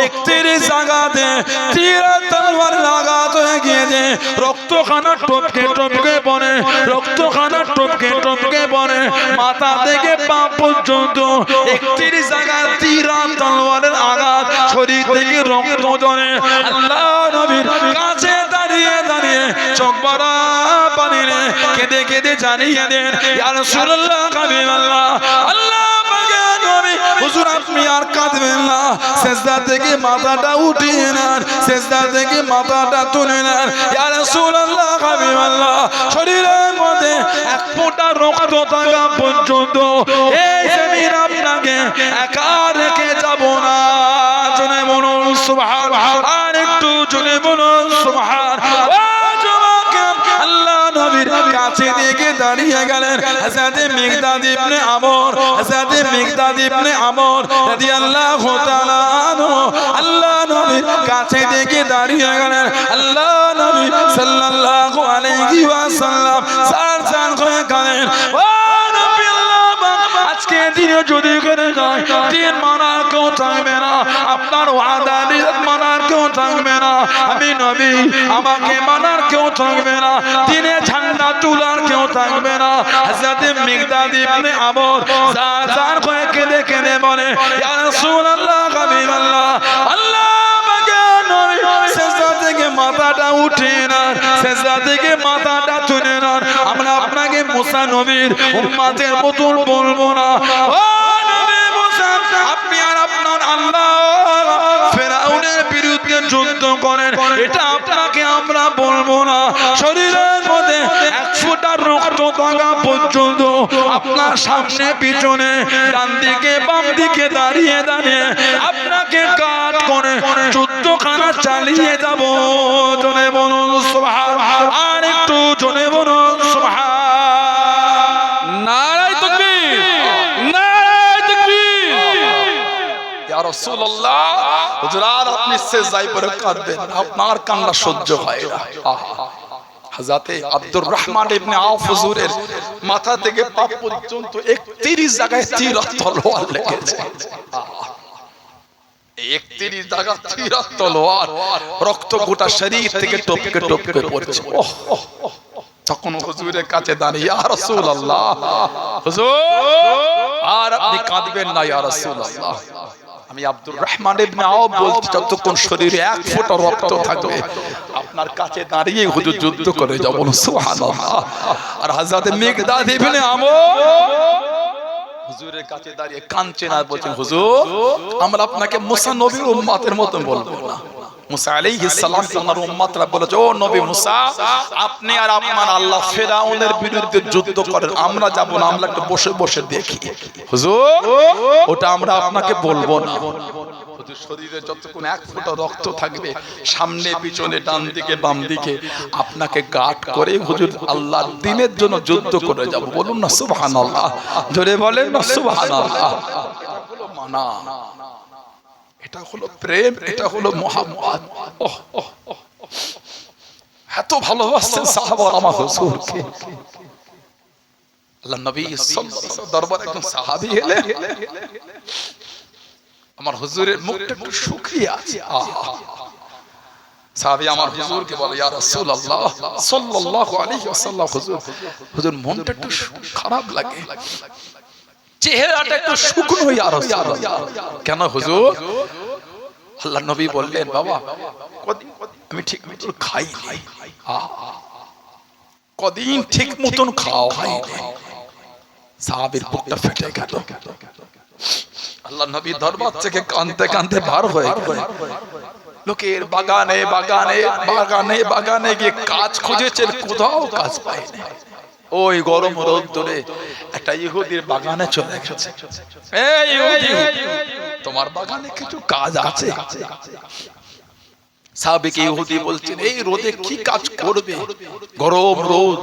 31 জায়গাতে তীর তলোয়ার লাগাত হয়ে গিয়েছে। রক্তখানা টপকে টপকে পড়ে, রক্তখানা টপকে টপকে পড়ে, মাথা থেকে পা পর্যন্ত 31 জায়গায় তীর তলোয়ারের আঘাত, শরীর থেকে রক্ত ঝরে। আল্লাহ নবীর কাছে দাঁড়িয়ে দাঁড়িয়ে চোখ ভরা পানি রে কেঁদে কেঁদে জানিয়ে দেন, ইয়া রাসূলুল্লাহ, হাবিবাল্লাহ, আল্লাহ পাকের নবী হুজুর আপনি আর কাঁদবেন না, সিজদা থেকে মাথাটা উঠিয়ে নেন, সিজদা থেকে মাথাটা তুলে নেন। ইয়া রাসূলুল্লাহ, হাবিবাল্লাহ, শরীরের মধ্যে এক ফোঁটা রক্ত থাকা পর্যন্ত এই জমিন আপনাকে একা রেখে যাব না। জোরে বলুন সুবহান, আর একটু জোরে বলুন সুবহান। আল্লাহ নবীর কাছে থেকে দাঁড়িয়ে গেলেন হযরত মিকদাদ ইবনে আমর, হযরত মিকদাদ ইবনে আমর রাদিয়াল্লাহু তাআলা আনহু আল্লাহ নবীর কাছে থেকে দাঁড়িয়ে গেলেন। আল্লাহ নবী সাল্লাল্লাহু আলাইহি ওয়াসাল্লাম সার সার করে কাঁদেন, ও নবী আল্লাহ, আজকে দিনে যদি করে যায়, দিন মানার কেউ থাকবে না, আপনার ওয়াদানিয়ত মানার কেউ থাকবে না, আমি নবী আমাকে মানার কেউ থাকবে না, দিনে ঝান্ডা তোলার কেউ থাকবে না। হযরত মিকদাদ ইবনে আমর জার জার করে কেঁদে কেঁদে বলে, ইয়া রাসূলুল্লাহ, হাবিবাল্লাহ, আল্লাহ পাকের নবী সিজদা থেকে মাথাটা উঠিয়ে নেন, সিজদা থেকে মাথাটা তুলে নেন, আমরা আপনাকে মুসা নবীর উম্মতের মতন বলবো না। ও নবী মুসা, আপনি আর আপনার আল্লাহ ফেরাউনের বিরুদ্ধে যুদ্ধ করেন, এটা আপনাকে আমরা বলবো না। শরীরের মধ্যে এক ফোঁটা রক্ত থাকা পর্যন্ত আপনার সামনে পিছনে ডান দিকে বাম দিকে দাঁড়িয়ে দাঁড়িয়ে আপনাকে কাট করে যুদ্ধখানা চালিয়ে যাব। জনে বলুন সুবহান, আর একটু জনে বলুন সুবহান। নারায়ে তাকবীর, নারায়ে তাকবীর। ইয়া রাসূলুল্লাহ, হুজুর আপনি সেজদায় পড়ে কাঁদবেন, আপনার কান্না সহ্য হয় না। হযরতে আব্দুর রহমান ইবনে আওফ হুজুরের মাথা থেকে পা পর্যন্ত 31 জায়গায় তীর তলোয়ার লেগেছে। 31 জায়গা তীর তলোয়ার, রক্ত গোটা শরীর থেকে টপকে টপকে পড়ছে। তখন হুজুরের কাছে দাঁড়িয়ে, ইয়া রাসূলুল্লাহ, হুজুর আর আপনি কাঁদবেন না ইয়া রাসূলুল্লাহ। আমি আব্দুর রহমান ইবনে আওফ বলছি, যতক্ষণ শরীরে এক ফোঁটা রক্ত থাকবে আপনার কাছে দাঁড়িয়ে হুজুর যুদ্ধ করে যাব। বলুন সুবহানাল্লাহ। আর হযরত মিকদাদ ইবনে আমর হুজুরের কাছে দাঁড়িয়ে কাঁদছেন আর বলছেন, হুজুর আমরা আপনাকে মুসা নবীর উম্মতের মতন বলবো না। মুসা আলাইহিস সালাম ওনার উম্মতরা বলেছে, ও নবী মুসা, আপনি আর আপনার আল্লাহ ফেরাউনের বিরুদ্ধে যুদ্ধ করেন, আমরা যাব না, আমরা একটু বসে বসে দেখি। হুজুর ওটা আমরা আপনাকে বলবো না। হুজুর শরীরে যতক্ষণ এক ফোঁটা রক্ত থাকবে, সামনে পিছনে ডান দিকে বাম দিকে আপনাকে গার্ড করে হুজুর আল্লাহর দ্বীনের জন্য যুদ্ধ করে যাব। বলুন না সুবহানাল্লাহ, জোরে বলেন না সুবহানাল্লাহ। হলো মানা, এটা হলো প্রেম, এটা হলো মুহাম্মদ। এত ভালোবাসতেন সাহাবারা আমার হুজুরকে। আল্লাহ নবী সাল্লাল্লাহু আলাইহি ওয়াসাল্লাম দরবারে একজন সাহাবী এলেন, আমার হুজুরের মুখটা একটু শুকিয়ে আছে। সাহাবী আমার হুজুরকে বলে, ইয়া রাসূলুল্লাহ সাল্লাল্লাহু আলাইহি ওয়াসাল্লাম, হুজুর মনটা একটু খারাপ লাগে, চেহারাটা একটু শুকনো। ইয়া রাসূলুল্লাহ, কেন হুজুর? আল্লাহ নবী বললেন, বাবা আমি ঠিক মতন খাইনি, কদিন ঠিক মতন খাওয়া হয়নি। সাহাবীর বুকটা ফেটে গেল। আল্লাহ নবী দরবার থেকে কাঁদতে কাঁদতে বার হয়ে গেল। লোকের বাগানে বাগানে বাগানে বাগানে গিয়ে কাজ খুঁজেছেন, কোথাও কাজ পায়নি। ওই গরম রোদ্দুরে একটা ইহুদির বাগানে চলে গেছে। এই ইহুদি, তোমার বাগানে কিছু কাজ আছে? সাহাবীকে ইহুদি বলছেন, এই রোদে কি কাজ করবে? গরম রোদ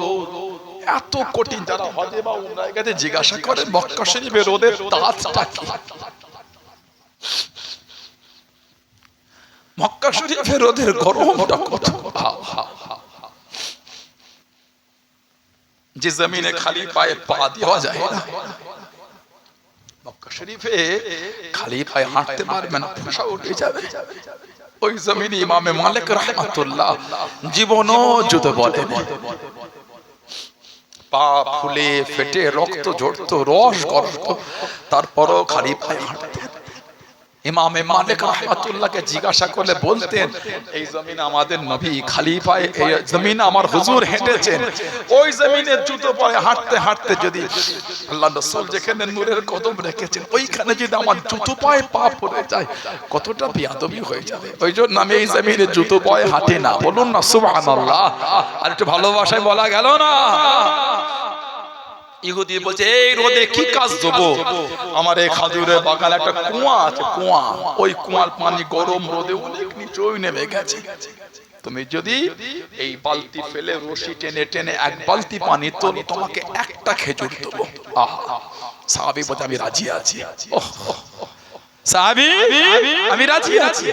এত কঠিন। যারা হজে বা উমরায় গেছে জিজ্ঞাসা করে মক্কা শরীফে রোদের তাপটা কি? মক্কা শরীফে রোদের গরমটা কত? যে জমিনে খালি পায়ে পা দেওয়া যায় না, মক্কা শরীফে খালি পায়ে হাঁটতে পারবে না, ফসা উঠে যাবে। ওই জমিনে ইমামে মালিক রাহমাতুল্লাহ জীবনও জুতো বলে, পা ফুলে ফেটে রক্ত ঝরতো, রস গড়তো, তারপরও খালি পায়ে হাঁটতেন। ইমামে মালিক রাহমাতুল্লাহকে জিজ্ঞাসা করলে বলতেন, এই জমিন আমাদের নবী খালি পায়ে, এই জমিন আমার হুজুর হেঁটেছেন, ওই জমিনে জুতো পরে হাঁটতে হাঁটতে যদি আল্লাহ রাসূল যেখানে নূরের কদম রেখেছেন ওইখানে যদি আমার জুতো পায়ে পা পড়ে যায় কতটা বেয়াদবি হয়ে যাবে। ওই জন্য আমি এই জমিনে জুতো পায়ে হাঁটি না। বলুন না সুবহানাল্লাহ। আর একটু ভালোবাসায় বলা গেল না। ইহুদি বলছে, এই রোদে কি কাজ দেবো? আমার এই খাজুরের বাগানে একটা কুয়া আছে, কুয়া, ওই কুয়ার পানি গরম রোদে অনেক নিচে নেমে গেছে। তুমি যদি এই বালতি ফেলে রশি টেনে টেনে এক বালতি পানি তোলো, তোমাকে একটা খেজুর দেবো। সাহাবী বলছে, আমি রাজি আছি। সাহাবী, আমি রাজি আছি।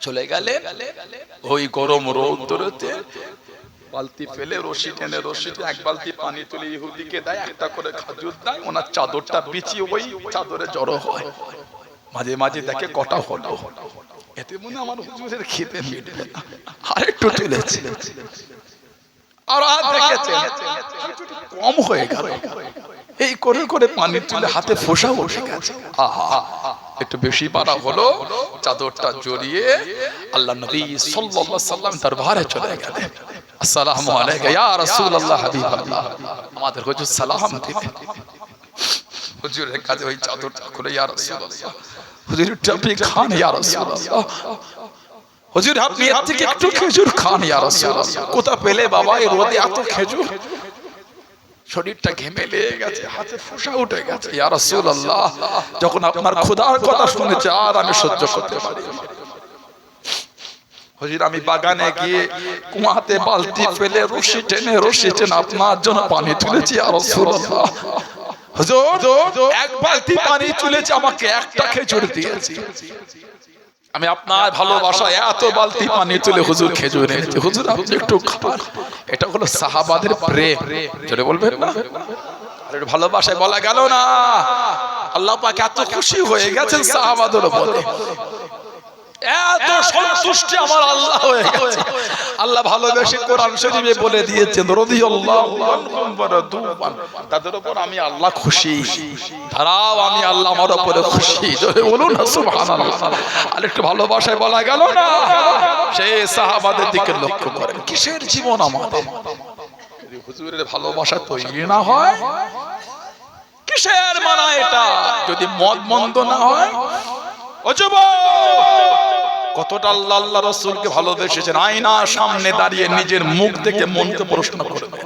চলে গেলেন ওই গরম রোদ্দুরেতে, বালতি ফেলে রশি টেনে, রশিতে এক বালতি পানি তুলে ইহুদিকে দেয়, একটা করে খাজুর দেয়, ওনার চাদরটা বিছিয়ে ওই চাদরে জড়ো হয়। মাঝে মাঝে দেখে কটা হলো, এতে মনে আমার হুজুরের খেতে মিটবে না, আরেকটু তুলেছে, আর দেখেছেন কম হয়ে গেল। এই করে করে পানি তুলে হাতে ফোঁসা বসে গেছে। একটু বেশি পারা হলো, চাদরটা জড়িয়ে আল্লাহ নবী সাল্লাল্লাহু আলাইহি ওয়াসাল্লাম দরবারে চলে গেলেন। আসসালামু আলাইকা ইয়া রাসূলুল্লাহ হাবিবাল্লাহ, আমাদের হুজুর সালাম দিলেন। হুজুরের কাছে ওই চাদরটা খুলে ইয়া রাসূলুল্লাহ, হুজুর টপি খান ইয়া রাসূলুল্লাহ, হুজুর আপনি এর থেকে একটু খেজুর খান ইয়া রাসূলুল্লাহ। কোথা পেলে বাবা এই রোদে এত খেজুর? শরীরটা ঘেমে লেগে গেছে, হাতে ফোঁসা উঠে গেছে। ইয়া রাসূলুল্লাহ, যখন আপনার খোদার কথা শুনেছে আর আমি সহ্য করতে পারি না। হুজুর আমি বাগানে গিয়ে কুয়াতে বালতি ফেলে রশি টেনে আপনার জন্য পানি তুলেছি ইয়া রাসূলুল্লাহ। হুজুর এক বালতি পানি তুলেছি, আমাকে একটা খেজুর দিয়েছি। আমি আপনার ভালোবাসায় এত বালতি পানি তুলে হুজুর খেজুর এনেছি, হুজুর আপনি একটু খান। এটা হলো সাহাবাদের প্রেম, জোরে বলবেন না? আর একটু ভালোবাসায় বলা গেল না, আল্লাহ পাক এত খুশি হয়ে গেছেন সাহাবাদের উপরে, এত সন্তুষ্টি আমার আল্লাহ হয়ে গেছে। আল্লাহ ভালোবেসে কোরআন শরীফে বলে দিয়েছেন রাদিয়াল্লাহু আনহুম ওয়া রাদু আন, তাদের উপর আমি আল্লাহ খুশি, তারাও আমি আল্লাহ আমার উপরে খুশি। জোরে বলুন না সুবহানাল্লাহ। আর একটু ভালোবাসায় বলা গেল না, সেই সাহাবাদের দিকে লক্ষ্য করেন। কিসের জীবন আমাদের? যদি হুজুরের ভালোবাসা তৈরি না হয়, কিসের মানা এটা? যদি মদ মন্দ না হয়, ও যুবক কতটা আল্লাহ আল্লাহ রাসূলকে ভালোবেসেছেন, আয়না সামনে দাঁড়িয়ে নিজের মুখ থেকে মনকে প্রশ্ন করবেন।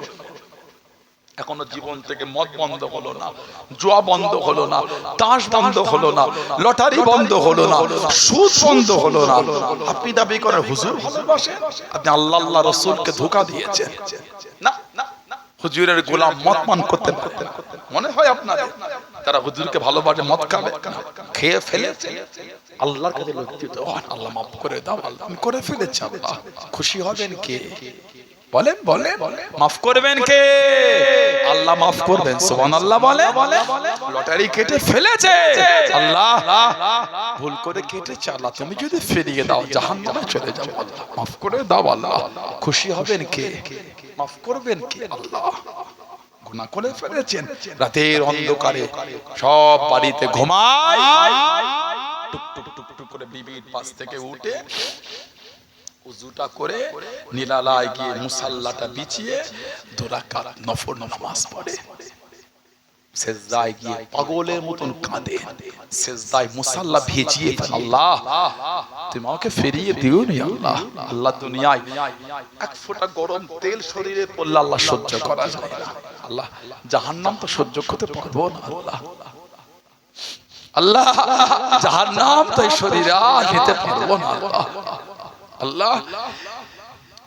এখনো জীবন থেকে মদ বন্ধ হলো না, জুয়া বন্ধ হলো না, তাস বন্ধ হলো না, লটারি বন্ধ হলো না, সুদ বন্ধ হলো না। আপনি দাবি করেন হুজুর ভালোবাসেন, আপনি আল্লাহ আল্লাহ রাসূলকে ধোঁকা দিয়েছেন। না, হুজুরের গোলাম মদ পান করতে পারতেন, মনে হয় আপনাদের তারা হুজুরকে ভালোবাসে, মদ খাবে, খেয়ে ফেলেছে, আল্লাহর কাছে লজ্জিত হন, আল্লাহ মাফ করে দাও, আল্লাহ আমি করে ফেলেছি, আল্লাহ খুশি হবেন কে? বলেন বলেন, মাফ করবেন কে? আল্লাহ মাফ করবেন, সুবহানাল্লাহ বলেন। লটারি কেটে ফেলেছে, আল্লাহ ভুল করে কেটেছে, আল্লাহ তুমি যদি ফিরিয়ে দাও জাহান্নামে চলে যাবো, আল্লাহ মাফ করে দাও, আল্লাহ খুশি হবেন কে? মাফ করবেন কে? আল্লাহ গুনাহ করে ফেলেছেন, রাতের অন্ধকারে সব বাড়িতে ঘুমায়, টুক টুক টুক টুক করে বিবির পাশ থেকে উঠে উযুটা করে নিরালায় গিয়ে মুসাল্লাটা বিছিয়ে 2 রাকাত নফল নামাজ পড়ে, সিজদায় গিয়ে পাগলের মতন কাঁদে, সিজদায় মুসাল্লা ভিজিয়ে, আল্লাহ তুমি আমাকে ফিরিয়ে দিও না আল্লাহ। আল্লাহ দুনিয়ায় এক ফোঁটা গরম তেল শরীরে পড়লে আল্লাহ সহ্য করা যায় না, আল্লাহ জাহান্নাম তো সহ্য করতে পারবো না, আল্লাহ আল্লাহ জাহান্নাম তো এই শরীরে নিতে পারবো না, আল্লাহ আল্লাহ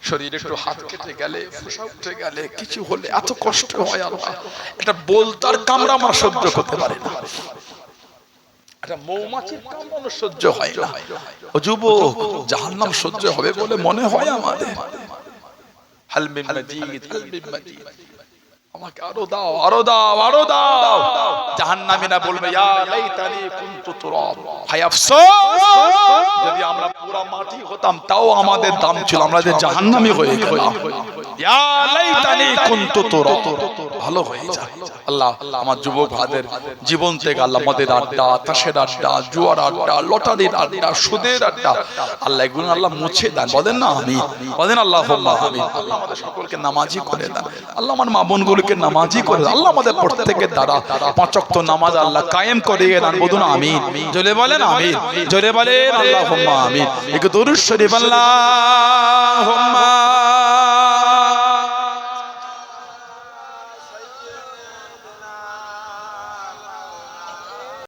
শরীরে একটু হাত কেটে গেলে, ফোঁসা উঠে গেলে, কিছু হলে এত কষ্ট হয়, আল্লাহ এটা বলতার কামড়া আমার সহ্য করতে পারে না, এটা মৌমাছির কামড়ানো সহ্য হয় না। ও যুবক, জাহান্নাম সহ্য হবে বলে মনে হয় আমাদের? হাল মিন মাজিদ, হাল মিন মাজিদ, আমাকে আরো দাও, আরো দাও, আরো দাও। জাহান্নামীরা বলবে ইয়া লাইতানি কুনতু তুরাব, হায় আফসোস যদি আমরা পুরা মাটি হতাম তাও আমাদের দাম ছিল, আমরা যে জাহান্নামী হয়ে গেলাম। ইয়া লাইতানি কুনতু তুরাব, ভালো হয়ে যায়। আল্লাহ আমার যুবক ভাইদের জীবন থেকে আল্লাহ মদের আড্ডা, তাসের আড্ডা, জুয়ার আড্ডা, লটারির আড্ডা, সুদের আড্ডা, আল্লাহ এগুলো আল্লাহ মুছে দেন, বলেন না আমিন, বলেন আল্লাহুম্মা আমিন। আল্লাহ আমাদের সকলকে নামাজি করে দেন, আল্লাহ আমার মা বোনগুলোকে নামাজি করে দেন, আল্লাহ আমাদের প্রত্যেকের দ্বারা 5 ওয়াক্ত নামাজ আল্লাহ কায়েম করিয়ে দেন, বলুন আমিন, জোরে বলেন আমিন, জোরে বলেন আল্লাহুম্মা আমিন। একটু দরুদ শরীফ আল্লাহুম্মা